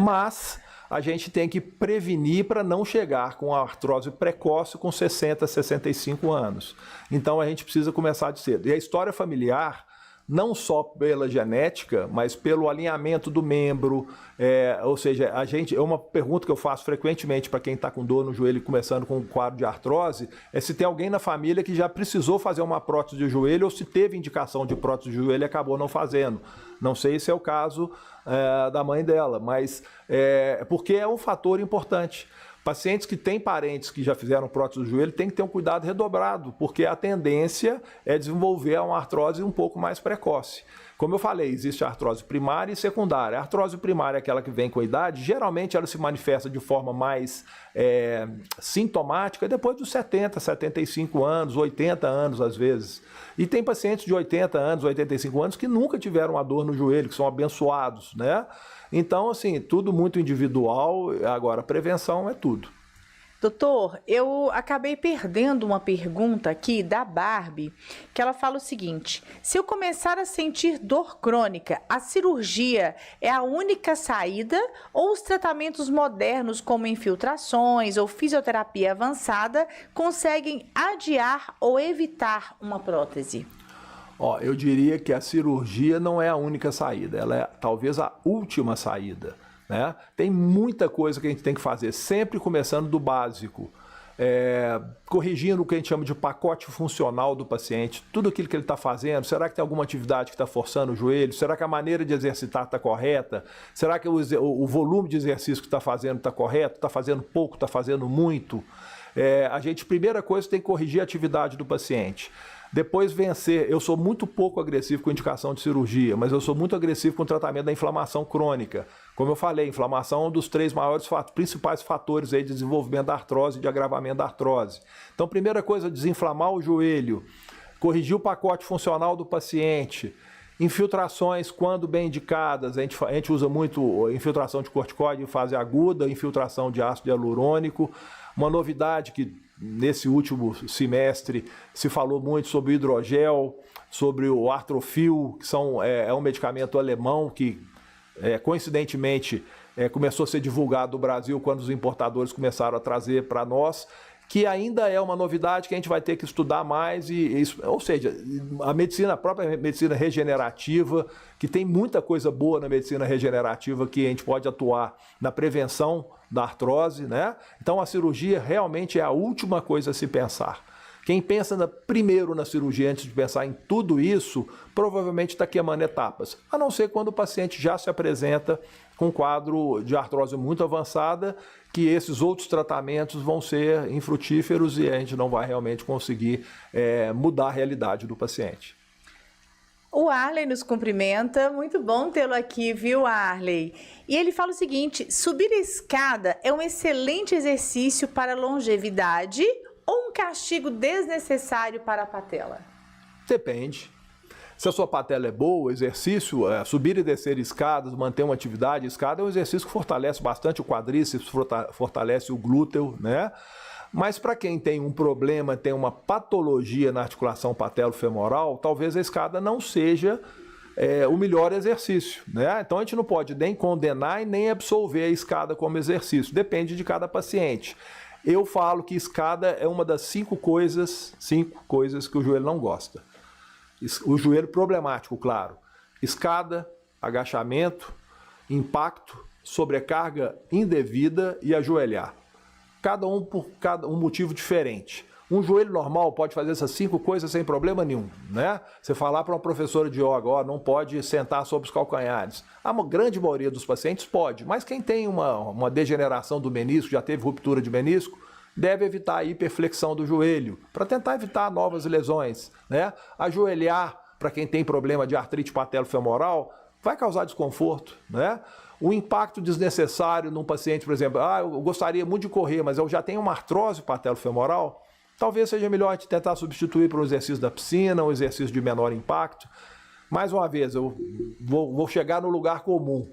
Mas a gente tem que prevenir para não chegar com a artrose precoce com 60, 65 anos. Então a gente precisa começar de cedo. E a história familiar, não só pela genética, mas pelo alinhamento do membro, ou seja, é uma pergunta que eu faço frequentemente para quem está com dor no joelho começando com um quadro de artrose, é se tem alguém na família que já precisou fazer uma prótese de joelho ou se teve indicação de prótese de joelho e acabou não fazendo. Não sei se é o caso da mãe dela, mas porque é um fator importante. Pacientes que têm parentes que já fizeram prótese do joelho têm que ter um cuidado redobrado, porque a tendência é desenvolver uma artrose um pouco mais precoce. Como eu falei, existe a artrose primária e secundária. A artrose primária é aquela que vem com a idade, geralmente ela se manifesta de forma mais sintomática depois dos 70, 75 anos, 80 anos às vezes. E tem pacientes de 80 anos, 85 anos que nunca tiveram uma dor no joelho, que são abençoados, né? Então, assim, tudo muito individual. Agora, prevenção é tudo. Doutor, eu acabei perdendo uma pergunta aqui da Barbie, que ela fala o seguinte: se eu começar a sentir dor crônica, a cirurgia é a única saída ou os tratamentos modernos, como infiltrações ou fisioterapia avançada, conseguem adiar ou evitar uma prótese? Eu diria que a cirurgia não é a única saída, ela é talvez a última saída, né? Tem muita coisa que a gente tem que fazer, sempre começando do básico, corrigindo o que a gente chama de pacote funcional do paciente, tudo aquilo que ele está fazendo. Será que tem alguma atividade que está forçando o joelho? Será que a maneira de exercitar está correta? Será que o volume de exercício que está fazendo está correto? Está fazendo pouco? Está fazendo muito? Primeira coisa, tem que corrigir a atividade do paciente. Depois vencer, eu sou muito pouco agressivo com indicação de cirurgia, mas eu sou muito agressivo com o tratamento da inflamação crônica. Como eu falei, inflamação é um dos 3 principais fatores aí de desenvolvimento da artrose e de agravamento da artrose. Então, primeira coisa, desinflamar o joelho, corrigir o pacote funcional do paciente Infiltrações, quando bem indicadas, a gente usa muito infiltração de corticoide em fase aguda, infiltração de ácido hialurônico. Uma novidade que nesse último semestre se falou muito sobre o hidrogel, sobre o Artrofil, que é um medicamento alemão que, coincidentemente, começou a ser divulgado no Brasil quando os importadores começaram a trazer para nós, que ainda é uma novidade que a gente vai ter que estudar mais, ou seja, a própria medicina regenerativa, que tem muita coisa boa na medicina regenerativa que a gente pode atuar na prevenção da artrose, né? Então a cirurgia realmente é a última coisa a se pensar. Quem pensa primeiro na cirurgia antes de pensar em tudo isso, provavelmente está queimando etapas, a não ser quando o paciente já se apresenta com um quadro de artrose muito avançada, que esses outros tratamentos vão ser infrutíferos e a gente não vai realmente conseguir mudar a realidade do paciente. O Arley nos cumprimenta, muito bom tê-lo aqui, viu, Arley? E ele fala o seguinte: subir a escada é um excelente exercício para a longevidade ou um castigo desnecessário para a patela? Depende. Se a sua patela é boa, o exercício, subir e descer escadas, manter uma atividade, escada é um exercício que fortalece bastante o quadríceps, fortalece o glúteo, né? Mas para quem tem um problema, tem uma patologia na articulação patelo-femoral, talvez a escada não seja o melhor exercício, né? Então a gente não pode nem condenar e nem absolver a escada como exercício, depende de cada paciente. Eu falo que escada é uma das 5 coisas que o joelho não gosta. O joelho problemático, claro. Escada, agachamento, impacto, sobrecarga indevida e ajoelhar. Cada um por um motivo diferente. Um joelho normal pode fazer essas 5 coisas sem problema nenhum, né? Você falar para uma professora de yoga, não pode sentar sobre os calcanhares. A grande maioria dos pacientes pode, mas quem tem uma degeneração do menisco, já teve ruptura de menisco, deve evitar a hiperflexão do joelho, para tentar evitar novas lesões, né? Ajoelhar, para quem tem problema de artrite patelo-femoral, vai causar desconforto, né? O impacto desnecessário num paciente, por exemplo, eu gostaria muito de correr, mas eu já tenho uma artrose patelo-femoral, talvez seja melhor a gente tentar substituir por um exercício da piscina, um exercício de menor impacto. Mais uma vez, eu vou chegar no lugar comum.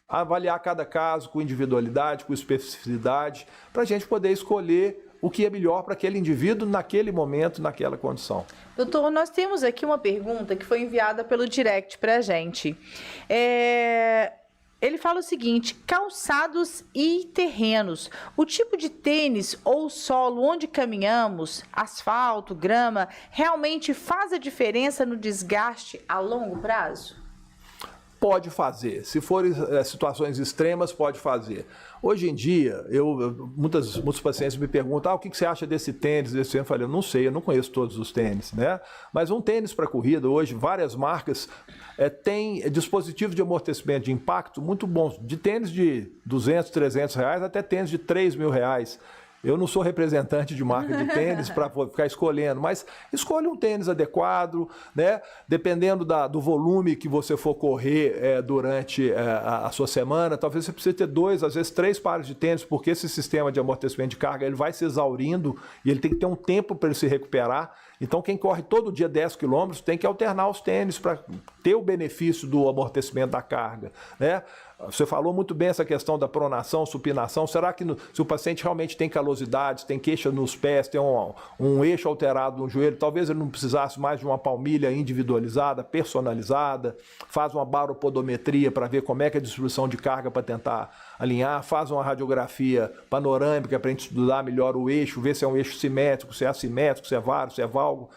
Avaliar cada caso com individualidade, com especificidade, para a gente poder escolher o que é melhor para aquele indivíduo naquele momento, naquela condição. Doutor, nós temos aqui uma pergunta que foi enviada pelo direct para a gente. Ele fala o seguinte: calçados e terrenos. O tipo de tênis ou solo onde caminhamos, asfalto, grama, realmente faz a diferença no desgaste a longo prazo? Pode fazer. Se forem situações extremas, pode fazer. Hoje em dia, muitos pacientes me perguntam, o que você acha desse tênis? Eu falei, eu não sei, eu não conheço todos os tênis, né? Mas um tênis para corrida, hoje, várias marcas têm dispositivos de amortecimento de impacto muito bons, de tênis de 200, 300 reais até tênis de 3 mil reais. Eu não sou representante de marca de tênis para ficar escolhendo, mas escolha um tênis adequado, né? Dependendo do volume que você for correr durante a sua semana, talvez você precise ter 2, às vezes 3 pares de tênis, porque esse sistema de amortecimento de carga ele vai se exaurindo e ele tem que ter um tempo para ele se recuperar. Então quem corre todo dia 10 km tem que alternar os tênis para ter o benefício do amortecimento da carga, né? Você falou muito bem essa questão da pronação, supinação. Será que se o paciente realmente tem calosidades, tem queixa nos pés, tem um eixo alterado no joelho, talvez ele não precisasse mais de uma palmilha individualizada, personalizada, faz uma baropodometria para ver como é que é a distribuição de carga para tentar alinhar, faz uma radiografia panorâmica para a gente estudar melhor o eixo, ver se é um eixo simétrico, se é assimétrico, se é vário, se é valgo.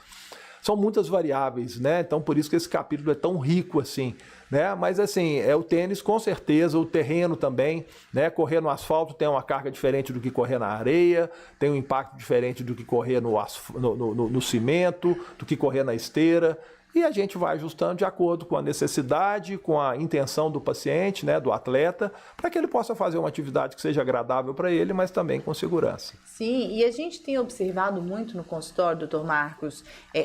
São muitas variáveis, né? Então por isso que esse capítulo é tão rico assim, né? Mas assim, o tênis com certeza, o terreno também, né? Correr no asfalto tem uma carga diferente do que correr na areia, tem um impacto diferente do que correr no cimento, do que correr na esteira. E a gente vai ajustando de acordo com a necessidade, com a intenção do paciente, né, do atleta, para que ele possa fazer uma atividade que seja agradável para ele, mas também com segurança. Sim, e a gente tem observado muito no consultório, doutor Marcos,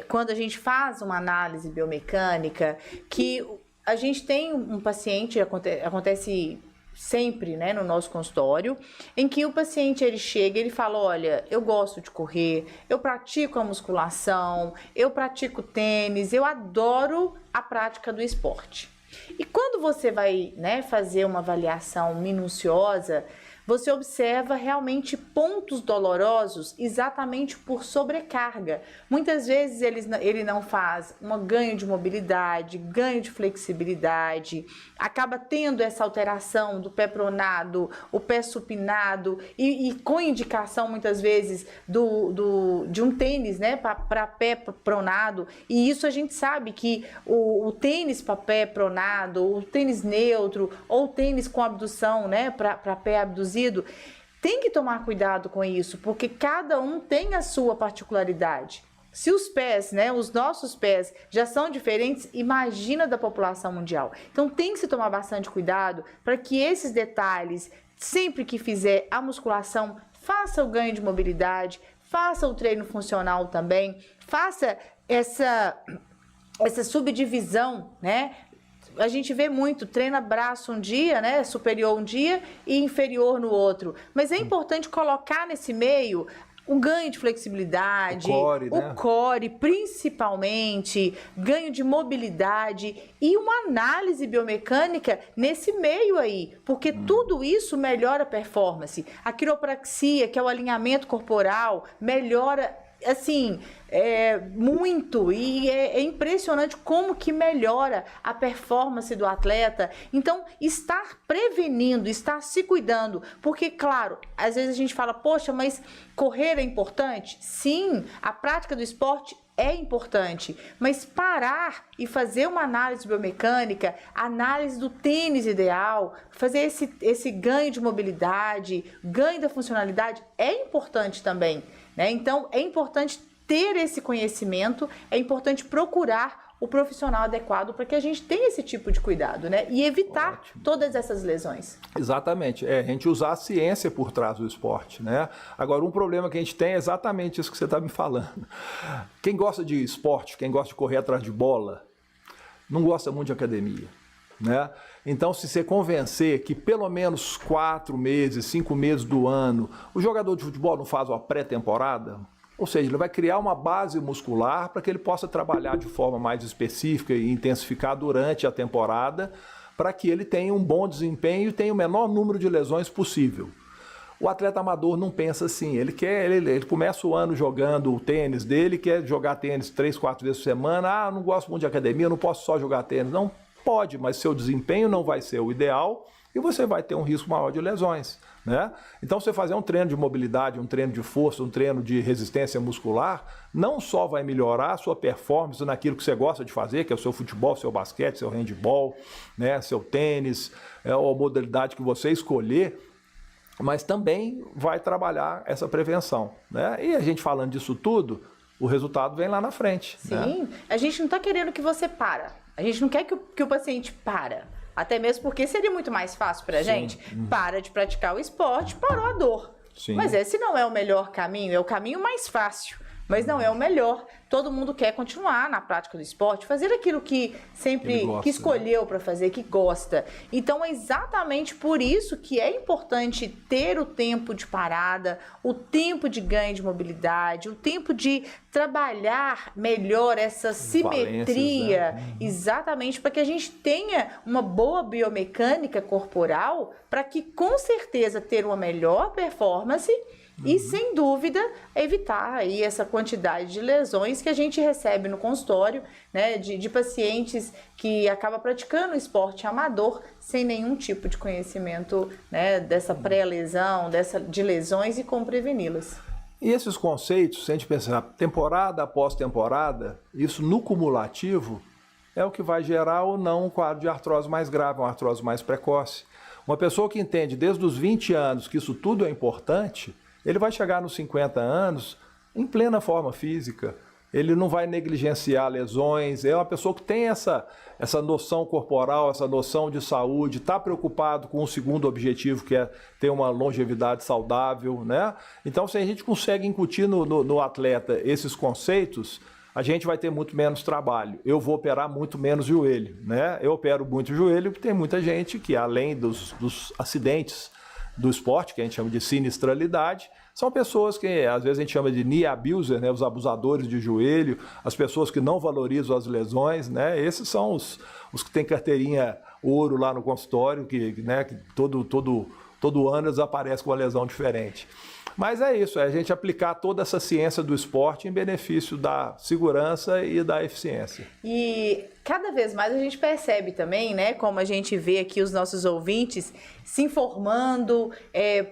quando a gente faz uma análise biomecânica, que a gente tem um paciente, acontece sempre, né, no nosso consultório, em que o paciente ele chega e ele fala, olha, eu gosto de correr, eu pratico a musculação, eu pratico tênis, eu adoro a prática do esporte. E quando você vai, né, fazer uma avaliação minuciosa, você observa realmente pontos dolorosos exatamente por sobrecarga. Muitas vezes ele não faz um ganho de mobilidade, ganho de flexibilidade, acaba tendo essa alteração do pé pronado, o pé supinado e com indicação muitas vezes de um tênis, né, para pé pronado. E isso a gente sabe que o tênis para pé pronado, o tênis neutro ou o tênis com abdução, né, para pé abduzido, tem que tomar cuidado com isso, porque cada um tem a sua particularidade. Se os pés, né, os nossos pés já são diferentes, imagina da população mundial. Então tem que se tomar bastante cuidado para que esses detalhes, sempre que fizer a musculação, faça o ganho de mobilidade, faça o treino funcional também, faça essa subdivisão, né? A gente vê muito, treina braço um dia, né, superior um dia e inferior no outro. Mas é importante colocar nesse meio o ganho de flexibilidade, o core, principalmente, ganho de mobilidade e uma análise biomecânica nesse meio aí, porque tudo isso melhora a performance. A quiropraxia, que é o alinhamento corporal, melhora assim, muito, e é impressionante como que melhora a performance do atleta. Então, estar prevenindo, estar se cuidando, porque, claro, às vezes a gente fala, poxa, mas correr é importante? Sim, a prática do esporte é importante, mas parar e fazer uma análise biomecânica, análise do tênis ideal, fazer esse ganho de mobilidade, ganho da funcionalidade, é importante também, né? Então, é importante ter esse conhecimento, é importante procurar o profissional adequado para que a gente tenha esse tipo de cuidado, né? E evitar todas essas lesões. Exatamente, a gente usar a ciência por trás do esporte, né? Agora, um problema que a gente tem é exatamente isso que você está me falando. Quem gosta de esporte, quem gosta de correr atrás de bola, não gosta muito de academia, né? Então, se você convencer que pelo menos 4 meses, 5 meses do ano, o jogador de futebol não faz uma pré-temporada, ou seja, ele vai criar uma base muscular para que ele possa trabalhar de forma mais específica e intensificar durante a temporada, para que ele tenha um bom desempenho e tenha o menor número de lesões possível. O atleta amador não pensa assim, ele começa o ano jogando o tênis dele, quer jogar tênis 3, 4 vezes por semana, não gosto muito de academia, não posso só jogar tênis. Não pode, mas seu desempenho não vai ser o ideal e você vai ter um risco maior de lesões, né? Então, você fazer um treino de mobilidade, um treino de força, um treino de resistência muscular, não só vai melhorar a sua performance naquilo que você gosta de fazer, que é o seu futebol, seu basquete, seu handebol, né, seu tênis, ou a modalidade que você escolher, mas também vai trabalhar essa prevenção, né? E a gente falando disso tudo, o resultado vem lá na frente. Sim, né? A gente não está querendo que você para. A gente não quer que o paciente para. Até mesmo porque seria muito mais fácil para a gente. Para de praticar o esporte, parou a dor. Sim. Mas esse não é o melhor caminho, é o caminho mais fácil. Mas não é o melhor. Todo mundo quer continuar na prática do esporte, fazer aquilo que sempre que escolheu para fazer, que gosta. Então é exatamente por isso que é importante ter o tempo de parada, o tempo de ganho de mobilidade, o tempo de trabalhar melhor essa simetria, né? Exatamente para que a gente tenha uma boa biomecânica corporal, para que com certeza ter uma melhor performance e, sem dúvida, evitar aí essa quantidade de lesões que a gente recebe no consultório, né, de pacientes que acabam praticando esporte amador sem nenhum tipo de conhecimento, né, dessa pré-lesão, de lesões e como preveni-las. E esses conceitos, se a gente pensar temporada após temporada, isso no cumulativo é o que vai gerar ou não um quadro de artrose mais grave, uma artrose mais precoce. Uma pessoa que entende desde os 20 anos que isso tudo é importante, ele vai chegar nos 50 anos em plena forma física, ele não vai negligenciar lesões, é uma pessoa que tem essa noção corporal, essa noção de saúde, está preocupado com o segundo objetivo, que é ter uma longevidade saudável, né? Então, se a gente consegue incutir no atleta esses conceitos, a gente vai ter muito menos trabalho. Eu vou operar muito menos joelho, né? Eu opero muito joelho porque tem muita gente que, além dos acidentes do esporte, que a gente chama de sinistralidade, são pessoas que às vezes a gente chama de knee abuser, né? Os abusadores de joelho, as pessoas que não valorizam as lesões, né? Esses são os que têm carteirinha ouro lá no consultório, né? Que todo ano eles aparecem com uma lesão diferente. Mas é isso, é a gente aplicar toda essa ciência do esporte em benefício da segurança e da eficiência. E cada vez mais a gente percebe também, né, como a gente vê aqui os nossos ouvintes se informando,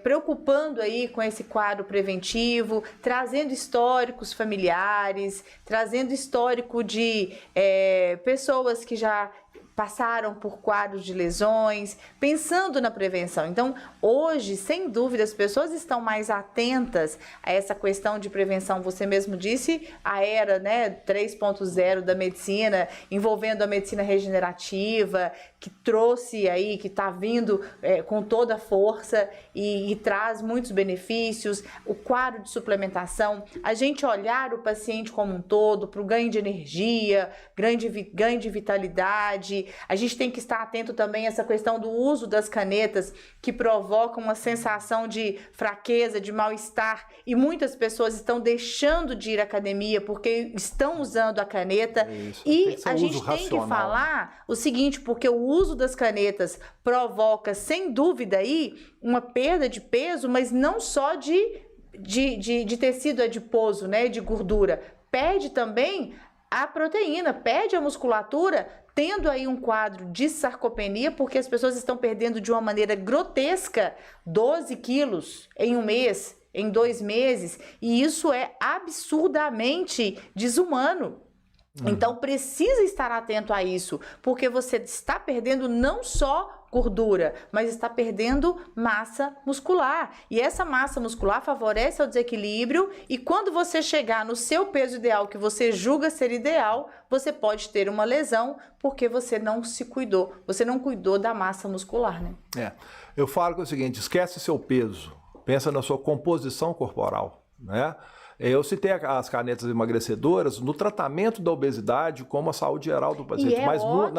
preocupando aí com esse quadro preventivo, trazendo históricos familiares, trazendo histórico de pessoas que já passaram por quadros de lesões, pensando na prevenção. Então, hoje, sem dúvida, as pessoas estão mais atentas a essa questão de prevenção. Você mesmo disse, a era, né, 3.0 da medicina, envolvendo a medicina regenerativa, que trouxe aí, que está vindo com toda a força e traz muitos benefícios, o quadro de suplementação, a gente olhar o paciente como um todo, para o ganho de energia, ganho de vitalidade. A gente tem que estar atento também a essa questão do uso das canetas, que provocam uma sensação de fraqueza, de mal-estar, e muitas pessoas estão deixando de ir à academia porque estão usando a caneta. E a gente tem que falar o seguinte, porque o uso das canetas provoca, sem dúvida, aí uma perda de peso, mas não só de tecido adiposo, né, de gordura. Perde também a proteína, perde a musculatura, tendo aí um quadro de sarcopenia, porque as pessoas estão perdendo de uma maneira grotesca 12 quilos em um mês, em 2 meses, e isso é absurdamente desumano. Então precisa estar atento a isso, porque você está perdendo não só gordura, mas está perdendo massa muscular. E essa massa muscular favorece o desequilíbrio, e quando você chegar no seu peso ideal, que você julga ser ideal, você pode ter uma lesão porque você não se cuidou, você não cuidou da massa muscular, né? Eu falo que é o seguinte, esquece seu peso, pensa na sua composição corporal, né? Eu citei as canetas emagrecedoras no tratamento da obesidade como a saúde geral do paciente. Mas ótimo.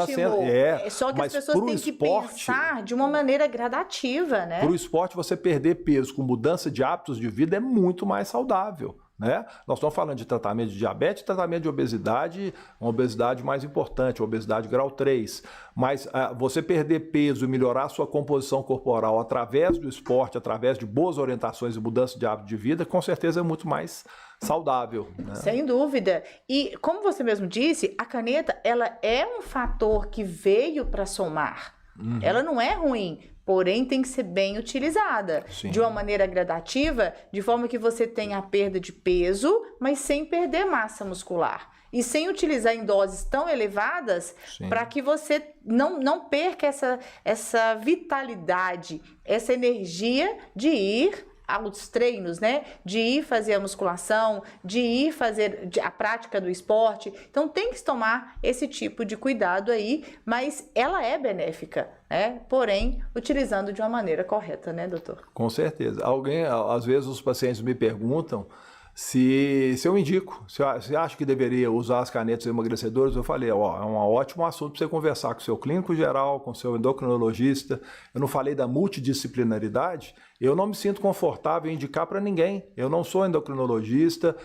Só que as pessoas têm que pensar de uma maneira gradativa, né? Para o esporte, você perder peso com mudança de hábitos de vida é muito mais saudável, né? Nós estamos falando de tratamento de diabetes, tratamento de obesidade, uma obesidade mais importante, uma obesidade grau 3. Mas você perder peso e melhorar a sua composição corporal através do esporte, através de boas orientações e mudança de hábito de vida, com certeza é muito mais saudável, né? Sem dúvida. E como você mesmo disse, a caneta, ela é um fator que veio para somar. Ela não é ruim, porém tem que ser bem utilizada. Sim. De uma maneira gradativa, de forma que você tenha a perda de peso, mas sem perder massa muscular. E sem utilizar em doses tão elevadas, para que você não perca essa vitalidade, essa energia de ir aos treinos, né? De ir fazer a musculação, de ir fazer a prática do esporte. Então tem que tomar esse tipo de cuidado aí, mas ela é benéfica, né? Porém, utilizando de uma maneira correta, né, doutor? Com certeza. Às vezes os pacientes me perguntam se eu indico, se acha que deveria usar as canetas emagrecedoras. Eu falei, é um ótimo assunto para você conversar com o seu clínico geral, com o seu endocrinologista. Eu não falei da multidisciplinaridade, eu não me sinto confortável em indicar para ninguém. Eu não sou endocrinologista,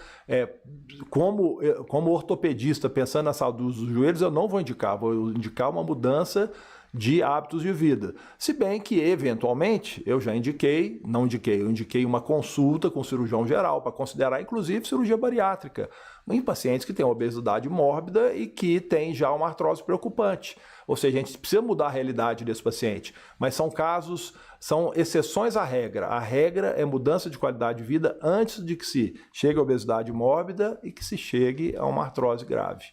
como ortopedista, pensando na saúde dos joelhos, eu não vou indicar uma mudança de hábitos de vida. Se bem que, eventualmente, eu indiquei uma consulta com o cirurgião geral para considerar, inclusive, cirurgia bariátrica em pacientes que têm obesidade mórbida e que têm já uma artrose preocupante. Ou seja, a gente precisa mudar a realidade desse paciente, mas são exceções à regra. A regra é mudança de qualidade de vida antes de que se chegue à obesidade mórbida e que se chegue a uma artrose grave.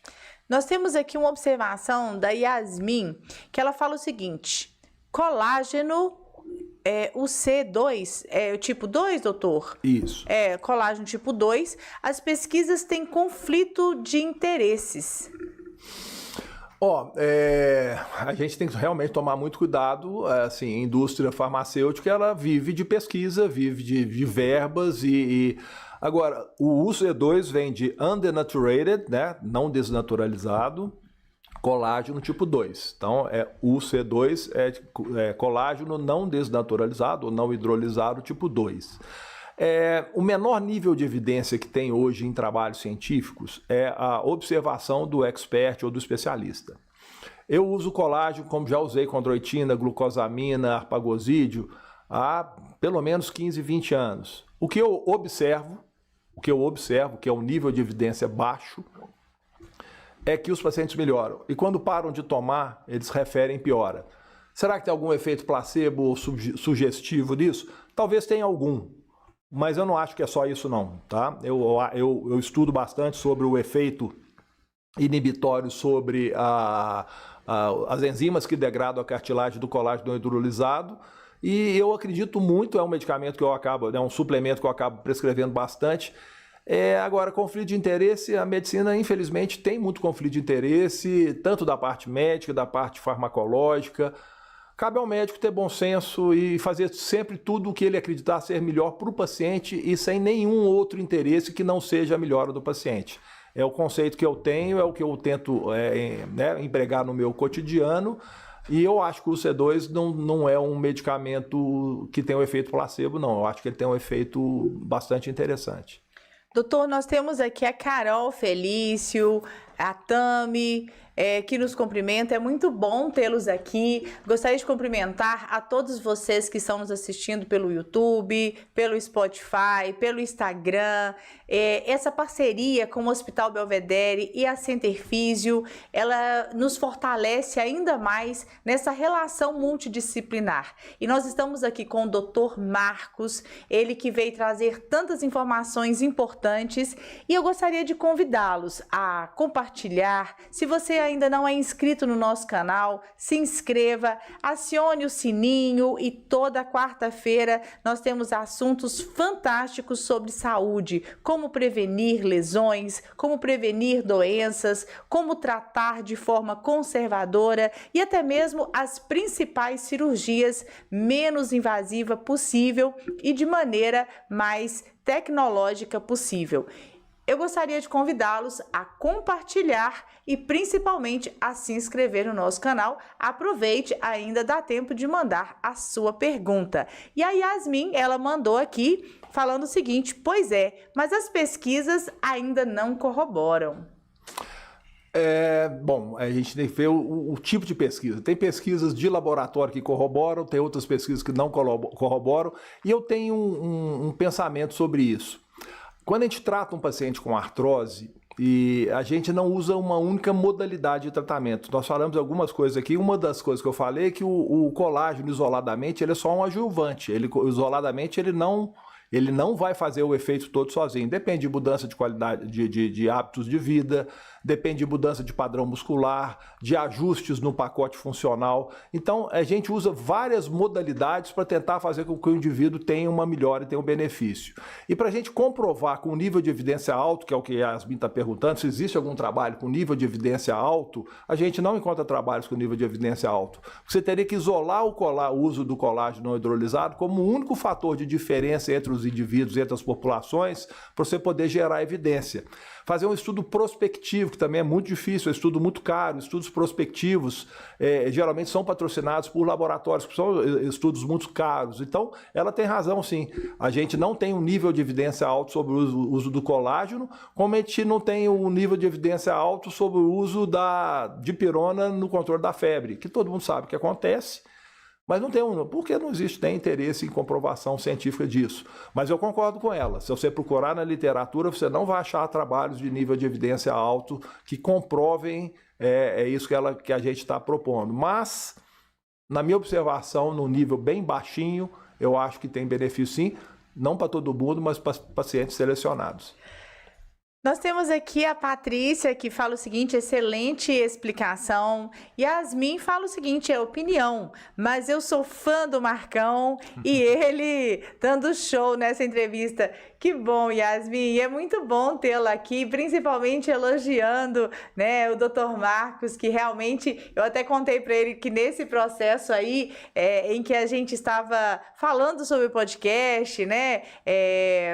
Nós temos aqui uma observação da Yasmin, que ela fala o seguinte: colágeno, o C2, o tipo 2, doutor? Isso. Colágeno tipo 2, as pesquisas têm conflito de interesses. A gente tem que realmente tomar muito cuidado. Assim, a indústria farmacêutica, ela vive de pesquisa, vive de verbas Agora, o UC2 vem de undenaturated, né, não desnaturalizado, colágeno tipo 2. Então, o UC2 é colágeno não desnaturalizado ou não hidrolisado tipo 2. O menor nível de evidência que tem hoje em trabalhos científicos é a observação do expert ou do especialista. Eu uso colágeno, como já usei condroitina, glucosamina, arpagosídeo, há pelo menos 15, 20 anos. O que eu observo, que é um nível de evidência baixo, é que os pacientes melhoram. E quando param de tomar, eles referem piora. Será que tem algum efeito placebo ou sugestivo nisso? Talvez tenha algum. Mas eu não acho que é só isso não, tá? Eu estudo bastante sobre o efeito inibitório sobre as enzimas que degradam a cartilagem do colágeno não hidrolisado, e eu acredito muito, é um medicamento que eu acabo, é um suplemento que eu acabo prescrevendo bastante. Agora, conflito de interesse, a medicina, infelizmente, tem muito conflito de interesse, tanto da parte médica, da parte farmacológica. Cabe ao médico ter bom senso e fazer sempre tudo o que ele acreditar ser melhor para o paciente e sem nenhum outro interesse que não seja a melhora do paciente. É o conceito que eu tenho, é o que eu tento empregar no meu cotidiano, e eu acho que o C2 não é um medicamento que tem um efeito placebo, não. Eu acho que ele tem um efeito bastante interessante. Doutor, nós temos aqui a Carol Felício, a Tami, que nos cumprimenta. É muito bom tê-los aqui. Gostaria de cumprimentar a todos vocês que estão nos assistindo pelo YouTube, pelo Spotify, pelo Instagram. Essa parceria com o Hospital Belvedere e a Centerfísio, ela nos fortalece ainda mais nessa relação multidisciplinar. E nós estamos aqui com o Dr. Marcos, ele que veio trazer tantas informações importantes, e eu gostaria de convidá-los a compartilhar. Se você ainda não é inscrito no nosso canal, se inscreva, acione o sininho, e toda quarta-feira nós temos assuntos fantásticos sobre saúde, como prevenir lesões, como prevenir doenças, como tratar de forma conservadora e até mesmo as principais cirurgias menos invasiva possível e de maneira mais tecnológica possível. Eu gostaria de convidá-los a compartilhar e principalmente a se inscrever no nosso canal. Aproveite, ainda dá tempo de mandar a sua pergunta. E a Yasmin, ela mandou aqui falando o seguinte: pois mas as pesquisas ainda não corroboram. Bom, a gente tem que ver o tipo de pesquisa. Tem pesquisas de laboratório que corroboram, tem outras pesquisas que não corroboram, e eu tenho um pensamento sobre isso. Quando a gente trata um paciente com artrose, e a gente não usa uma única modalidade de tratamento. Nós falamos algumas coisas aqui. Uma das coisas que eu falei é que o colágeno isoladamente ele é só um adjuvante. Isoladamente ele não vai fazer o efeito todo sozinho. Depende de mudança de qualidade, de hábitos de vida, depende de mudança de padrão muscular, de ajustes no pacote funcional. Então, a gente usa várias modalidades para tentar fazer com que o indivíduo tenha uma melhora e tenha um benefício. E para a gente comprovar com nível de evidência alto, que é o que a Yasmin está perguntando, se existe algum trabalho com nível de evidência alto, a gente não encontra trabalhos com nível de evidência alto. Você teria que isolar o uso do colágeno não hidrolisado como o único fator de diferença entre os indivíduos, entre as populações, para você poder gerar evidência. Fazer um estudo prospectivo, que também é muito difícil, é um estudo muito caro. Estudos prospectivos geralmente são patrocinados por laboratórios, que são estudos muito caros. Então, ela tem razão, sim. A gente não tem um nível de evidência alto sobre o uso do colágeno, como a gente não tem um nível de evidência alto sobre o uso da dipirona no controle da febre, que todo mundo sabe que acontece. Mas não tem porque não existe nem interesse em comprovação científica disso. Mas eu concordo com ela. Se você procurar na literatura, você não vai achar trabalhos de nível de evidência alto que comprovem isso que a gente está propondo. Mas, na minha observação, no nível bem baixinho, eu acho que tem benefício sim, não para todo mundo, mas para pacientes selecionados. Nós temos aqui a Patrícia, que fala o seguinte: excelente explicação. Yasmin fala o seguinte: é opinião, mas eu sou fã do Marcão e ele dando show nessa entrevista. Que bom, Yasmin, e é muito bom tê-la aqui, principalmente elogiando, né, o Dr. Marcos, que realmente, eu até contei para ele que nesse processo aí, em que a gente estava falando sobre o podcast, né,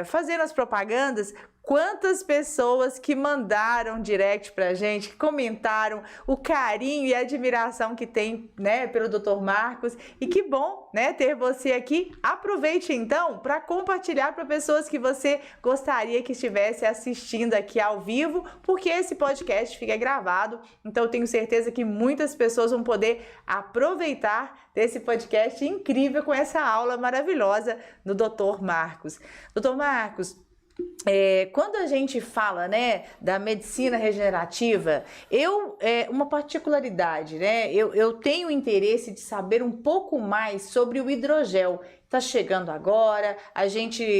fazendo as propagandas, quantas pessoas que mandaram direct pra gente, que comentaram o carinho e a admiração que tem, né, pelo Dr. Marcos. E que bom, né, ter você aqui. Aproveite então para compartilhar para pessoas que você gostaria que estivesse assistindo aqui ao vivo, porque esse podcast fica gravado. Então eu tenho certeza que muitas pessoas vão poder aproveitar desse podcast incrível com essa aula maravilhosa do Dr. Marcos. Dr. Marcos, quando a gente fala, né, da medicina regenerativa, uma particularidade, né, eu tenho interesse de saber um pouco mais sobre o hidrogel. Está chegando agora,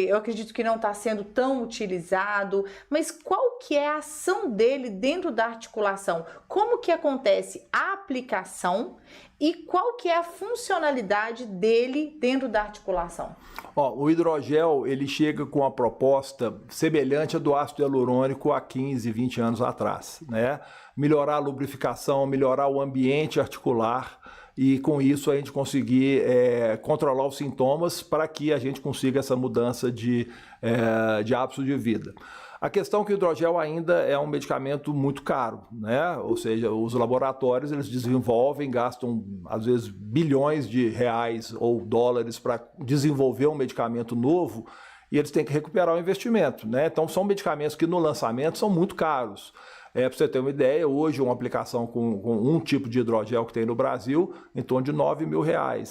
eu acredito que não está sendo tão utilizado, mas qual que é a ação dele dentro da articulação? Como que acontece a aplicação e qual que é a funcionalidade dele dentro da articulação? O hidrogel, ele chega com uma proposta semelhante à do ácido hialurônico há 15, 20 anos atrás, né? Melhorar a lubrificação, melhorar o ambiente articular, e com isso a gente conseguir controlar os sintomas para que a gente consiga essa mudança de hábitos de vida. A questão é que o hidrogel ainda é um medicamento muito caro, né? Ou seja, os laboratórios eles desenvolvem, gastam às vezes bilhões de reais ou dólares para desenvolver um medicamento novo e eles têm que recuperar o investimento, né? Então são medicamentos que no lançamento são muito caros. Para você ter uma ideia, hoje uma aplicação com um tipo de hidrogel que tem no Brasil, em torno de R$9 mil.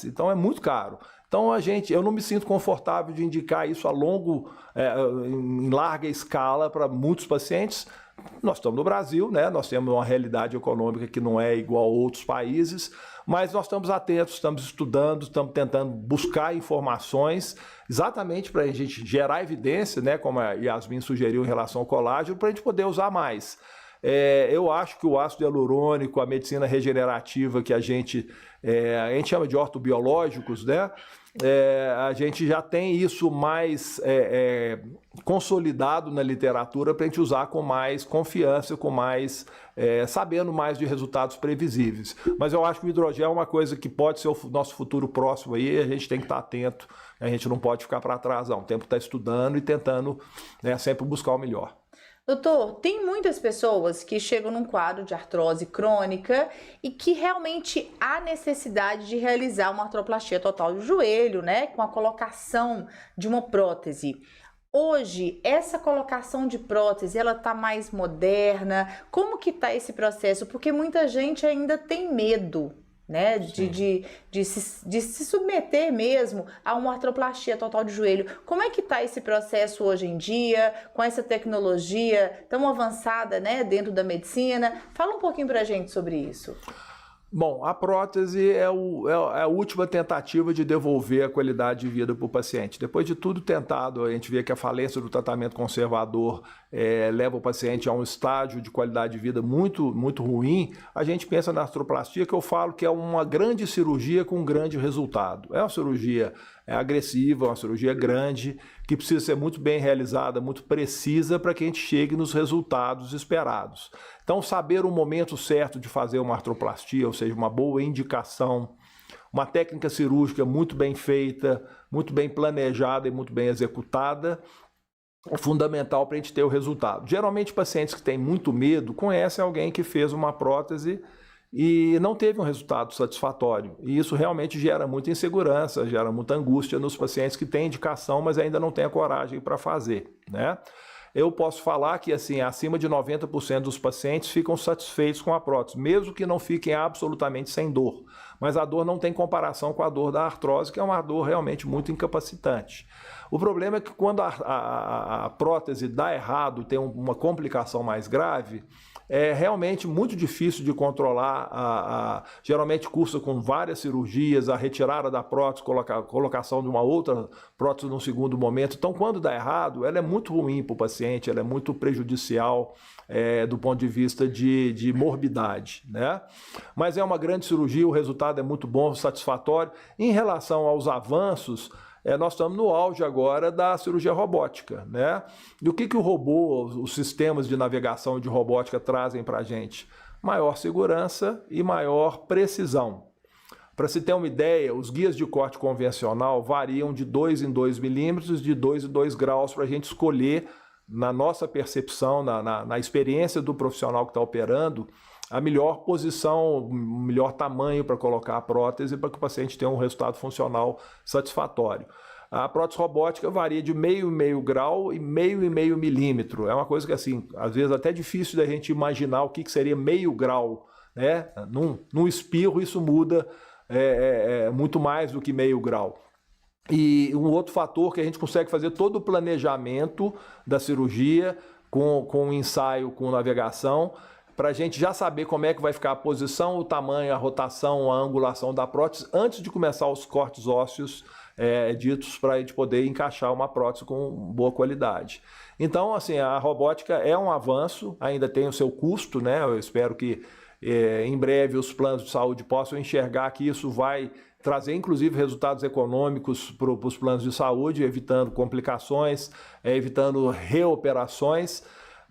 Então é muito caro. Então eu não me sinto confortável de indicar isso em larga escala para muitos pacientes. Nós estamos no Brasil, né? Nós temos uma realidade econômica que não é igual a outros países, mas nós estamos atentos, estamos estudando, estamos tentando buscar informações exatamente para a gente gerar evidência, né? Como a Yasmin sugeriu em relação ao colágeno, para a gente poder usar mais. Eu acho que o ácido hialurônico, a medicina regenerativa que a gente chama de ortobiológicos, né? A gente já tem isso mais consolidado na literatura para a gente usar com mais confiança, com mais sabendo mais de resultados previsíveis. Mas eu acho que o hidrogel é uma coisa que pode ser o nosso futuro próximo aí, a gente tem que estar atento, a gente não pode ficar para trás não, o tempo está estudando e tentando, né, sempre buscar o melhor. Doutor, tem muitas pessoas que chegam num quadro de artrose crônica e que realmente há necessidade de realizar uma artroplastia total do joelho, né, com a colocação de uma prótese. Hoje, essa colocação de prótese, ela tá mais moderna? Como que tá esse processo? Porque muita gente ainda tem medo, né, de se submeter mesmo a uma artroplastia total de joelho. Como é que está esse processo hoje em dia, com essa tecnologia tão avançada, né, dentro da medicina? Fala um pouquinho para a gente sobre isso. Bom, a prótese é a última tentativa de devolver a qualidade de vida para o paciente. Depois de tudo tentado, a gente vê que a falência do tratamento conservador leva o paciente a um estágio de qualidade de vida muito, muito ruim. A gente pensa na artroplastia, que eu falo que é uma grande cirurgia com um grande resultado. É uma cirurgia agressiva, uma cirurgia grande, que precisa ser muito bem realizada, muito precisa para que a gente chegue nos resultados esperados. Então, saber o momento certo de fazer uma artroplastia, ou seja, uma boa indicação, uma técnica cirúrgica muito bem feita, muito bem planejada e muito bem executada, é fundamental para a gente ter o resultado. Geralmente, pacientes que têm muito medo conhecem alguém que fez uma prótese e não teve um resultado satisfatório. E isso realmente gera muita insegurança, gera muita angústia nos pacientes que têm indicação, mas ainda não têm a coragem para fazer, né? Eu posso falar que assim, acima de 90% dos pacientes ficam satisfeitos com a prótese, mesmo que não fiquem absolutamente sem dor. Mas a dor não tem comparação com a dor da artrose, que é uma dor realmente muito incapacitante. O problema é que quando a prótese dá errado, tem uma complicação mais grave, é realmente muito difícil de controlar. Geralmente cursa com várias cirurgias, a retirada da prótese, colocação de uma outra prótese num segundo momento. Então, quando dá errado, ela é muito ruim para o paciente, ela é muito prejudicial do ponto de vista de morbidade, né? Mas é uma grande cirurgia, o resultado é muito bom, satisfatório. Em relação aos avanços, nós estamos no auge agora da cirurgia robótica, né? E o que o robô, os sistemas de navegação e de robótica trazem para a gente? Maior segurança e maior precisão. Para se ter uma ideia, os guias de corte convencional variam de 2 em 2 milímetros, de 2 em 2 graus, para a gente escolher, na nossa percepção, na experiência do profissional que está operando, a melhor posição, o melhor tamanho para colocar a prótese para que o paciente tenha um resultado funcional satisfatório. A prótese robótica varia de meio grau e meio milímetro. É uma coisa que, assim, às vezes até difícil da gente imaginar o que seria meio grau, né? Num espirro isso muda muito mais do que meio grau. E um outro fator que a gente consegue fazer todo o planejamento da cirurgia com ensaio, com navegação, para a gente já saber como é que vai ficar a posição, o tamanho, a rotação, a angulação da prótese, antes de começar os cortes ósseos ditos para a gente poder encaixar uma prótese com boa qualidade. Então, assim, a robótica é um avanço, ainda tem o seu custo, né? Eu espero que em breve os planos de saúde possam enxergar que isso vai trazer, inclusive, resultados econômicos para os planos de saúde, evitando complicações, evitando reoperações.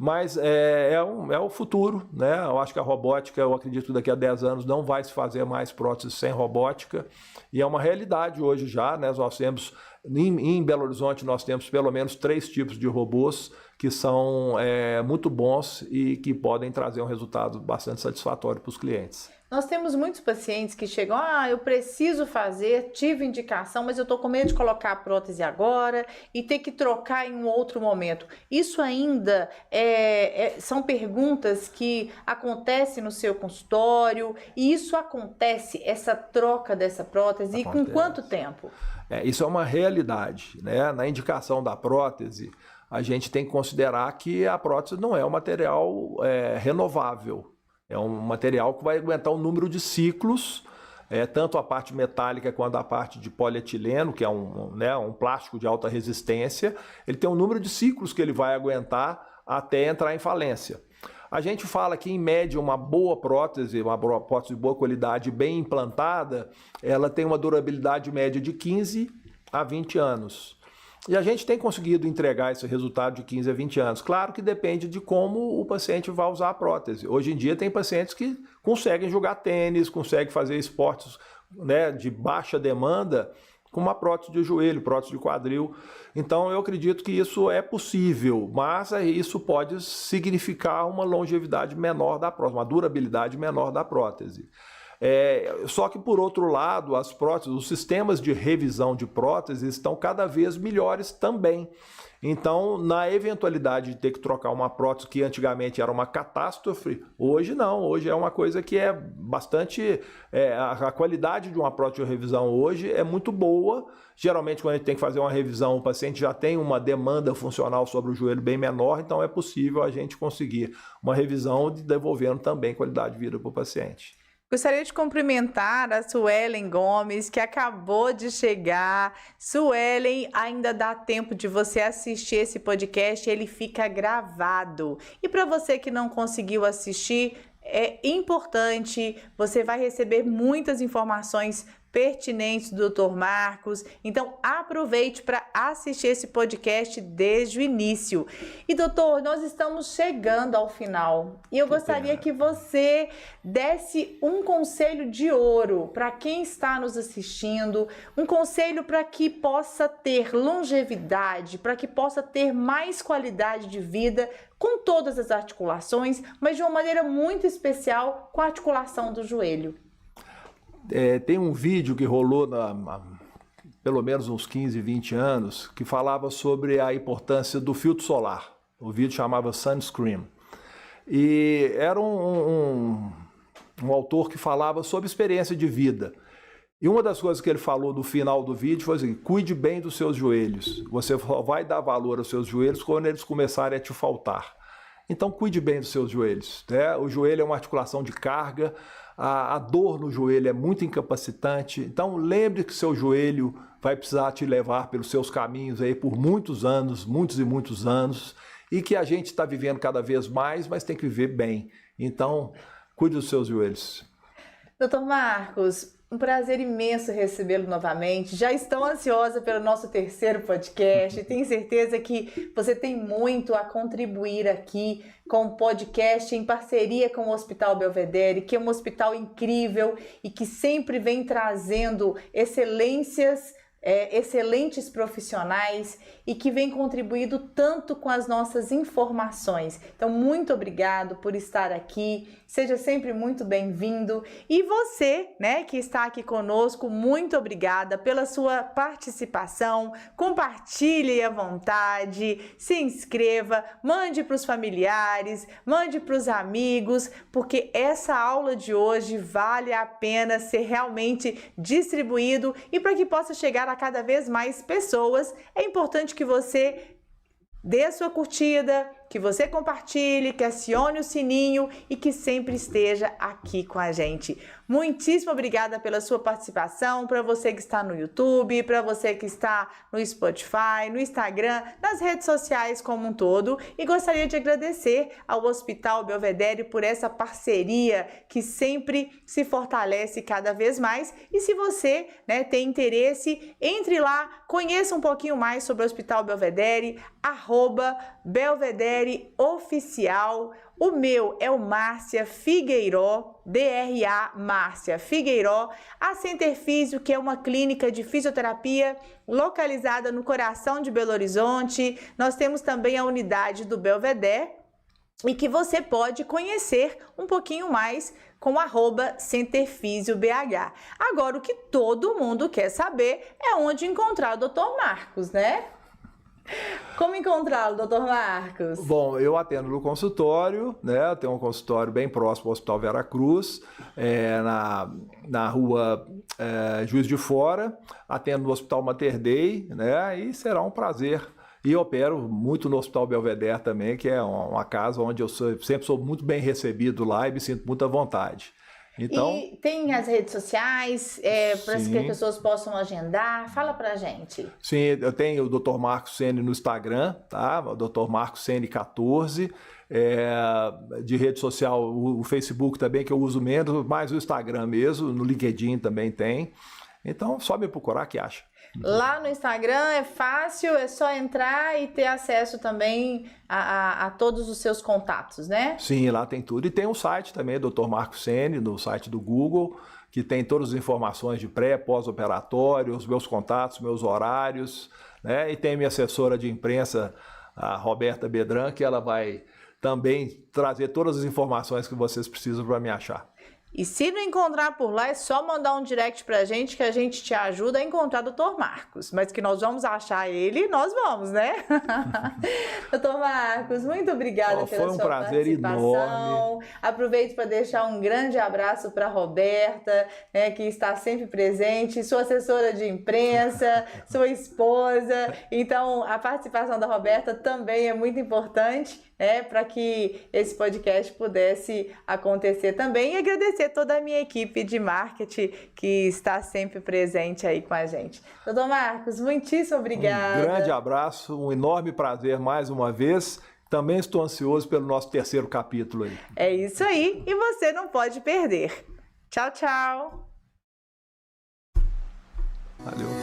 Mas é o futuro, né? Eu acho que a robótica, eu acredito que daqui a 10 anos não vai se fazer mais próteses sem robótica. E é uma realidade hoje já, né? Nós temos, em Belo Horizonte, nós temos pelo menos 3 tipos de robôs que são muito bons e que podem trazer um resultado bastante satisfatório para os clientes. Nós temos muitos pacientes que chegam, eu preciso fazer, tive indicação, mas eu estou com medo de colocar a prótese agora e ter que trocar em um outro momento. Isso ainda são perguntas que acontecem no seu consultório e isso acontece, essa troca dessa prótese, e com quanto tempo? Isso é uma realidade, né? Na indicação da prótese, a gente tem que considerar que a prótese não é um material renovável. É um material que vai aguentar um número de ciclos, tanto a parte metálica quanto a parte de polietileno, que é um plástico de alta resistência. Ele tem um número de ciclos que ele vai aguentar até entrar em falência. A gente fala que, em média, uma boa prótese, uma prótese de boa qualidade, bem implantada, ela tem uma durabilidade média de 15 a 20 anos. E a gente tem conseguido entregar esse resultado de 15 a 20 anos. Claro que depende de como o paciente vai usar a prótese. Hoje em dia tem pacientes que conseguem jogar tênis, conseguem fazer esportes, né, de baixa demanda com uma prótese de joelho, prótese de quadril. Então eu acredito que isso é possível, mas isso pode significar uma longevidade menor da prótese, uma durabilidade menor da prótese. Só que, por outro lado, as próteses, os sistemas de revisão de próteses estão cada vez melhores também. Então, na eventualidade de ter que trocar uma prótese que antigamente era uma catástrofe, hoje não, hoje é uma coisa que é bastante... a qualidade de uma prótese de revisão hoje é muito boa. Geralmente, quando a gente tem que fazer uma revisão, o paciente já tem uma demanda funcional sobre o joelho bem menor, então é possível a gente conseguir uma revisão devolvendo também qualidade de vida para o paciente. Gostaria de cumprimentar a Suelen Gomes, que acabou de chegar. Suelen, ainda dá tempo de você assistir esse podcast, ele fica gravado. E para você que não conseguiu assistir, é importante, você vai receber muitas informações pertinentes do Dr. Marcos, então aproveite para assistir esse podcast desde o início. E doutor, nós estamos chegando ao final e eu gostaria que você desse um conselho de ouro para quem está nos assistindo, um conselho para que possa ter longevidade, para que possa ter mais qualidade de vida com todas as articulações, mas de uma maneira muito especial com a articulação do joelho. Tem um vídeo que rolou pelo menos uns 15, 20 anos, que falava sobre a importância do filtro solar. O vídeo chamava Sunscreen. E era um autor que falava sobre experiência de vida. E uma das coisas que ele falou no final do vídeo foi assim: cuide bem dos seus joelhos. Você só vai dar valor aos seus joelhos quando eles começarem a te faltar. Então, cuide bem dos seus joelhos, né? O joelho é uma articulação de carga, a dor no joelho é muito incapacitante. Então, lembre que seu joelho vai precisar te levar pelos seus caminhos aí por muitos anos, muitos e muitos anos, e que a gente está vivendo cada vez mais, mas tem que viver bem. Então, cuide dos seus joelhos. Doutor Marcos, um prazer imenso recebê-lo novamente. Já estou ansiosa pelo nosso terceiro podcast. Tenho certeza que você tem muito a contribuir aqui com o podcast em parceria com o Hospital Belvedere, que é um hospital incrível e que sempre vem trazendo excelentes profissionais e que vem contribuindo tanto com as nossas informações. Então, muito obrigado por estar aqui. Seja sempre muito bem-vindo. E você, né, que está aqui conosco, muito obrigada pela sua participação. Compartilhe à vontade, se inscreva, mande para os familiares, mande para os amigos, porque essa aula de hoje vale a pena ser realmente distribuído e para que possa chegar a cada vez mais pessoas, é importante que você dê a sua curtida, que você compartilhe, que acione o sininho e que sempre esteja aqui com a gente. Muitíssimo obrigada pela sua participação, para você que está no YouTube, para você que está no Spotify, no Instagram, nas redes sociais como um todo. E gostaria de agradecer ao Hospital Belvedere por essa parceria que sempre se fortalece cada vez mais. E se você, né, tem interesse, entre lá, conheça um pouquinho mais sobre o Hospital Belvedere, @Belvedere Oficial. O meu é o Márcia Figueiró, DRA Márcia Figueiró, a Center Físio, que é uma clínica de fisioterapia localizada no coração de Belo Horizonte. Nós temos também a unidade do Belvedere e que você pode conhecer um pouquinho mais com @CenterFísio-BH. Agora, o que todo mundo quer saber é onde encontrar o Dr. Marcos, né? Como encontrá-lo, doutor Marcos? Bom, eu atendo no consultório, né? Eu tenho um consultório bem próximo ao Hospital Vera Cruz, na rua Juiz de Fora. Atendo no Hospital Mater Dei, né? E será um prazer. E eu opero muito no Hospital Belvedere também, que é uma casa onde eu sempre sou muito bem recebido lá e me sinto muito à vontade. Então, e tem as redes sociais para que as pessoas possam agendar? Fala pra gente. Sim, eu tenho o Dr. Marcos Sene no Instagram, tá? O Dr. Marcos Sene 14. De rede social, o Facebook também, que eu uso menos, mais o Instagram mesmo, no LinkedIn também tem. Então, só me procurar que acha. Lá no Instagram é fácil, é só entrar e ter acesso também a todos os seus contatos, né? Sim, lá tem tudo. E tem um site também, Dr. Marcos Sene, no site do Google, que tem todas as informações de pré, pós-operatório, os meus contatos, meus horários, né? E tem minha assessora de imprensa, a Roberta Bedran, que ela vai também trazer todas as informações que vocês precisam para me achar. E se não encontrar por lá, é só mandar um direct pra gente que a gente te ajuda a encontrar o Dr. Marcos. Mas que nós vamos achar ele, nós vamos, né? Dr. Marcos, muito obrigada pela sua participação. Enorme. Aproveito para deixar um grande abraço para a Roberta, né, que está sempre presente, sua assessora de imprensa, sua esposa. Então, a participação da Roberta também é muito importante, né, para que esse podcast pudesse acontecer também. E agradecer toda a minha equipe de marketing que está sempre presente aí com a gente. Doutor Marcos, muitíssimo obrigada. Um grande abraço, um enorme prazer mais uma vez. Também estou ansioso pelo nosso terceiro capítulo aí. É isso aí, e você não pode perder. Tchau, tchau. Valeu.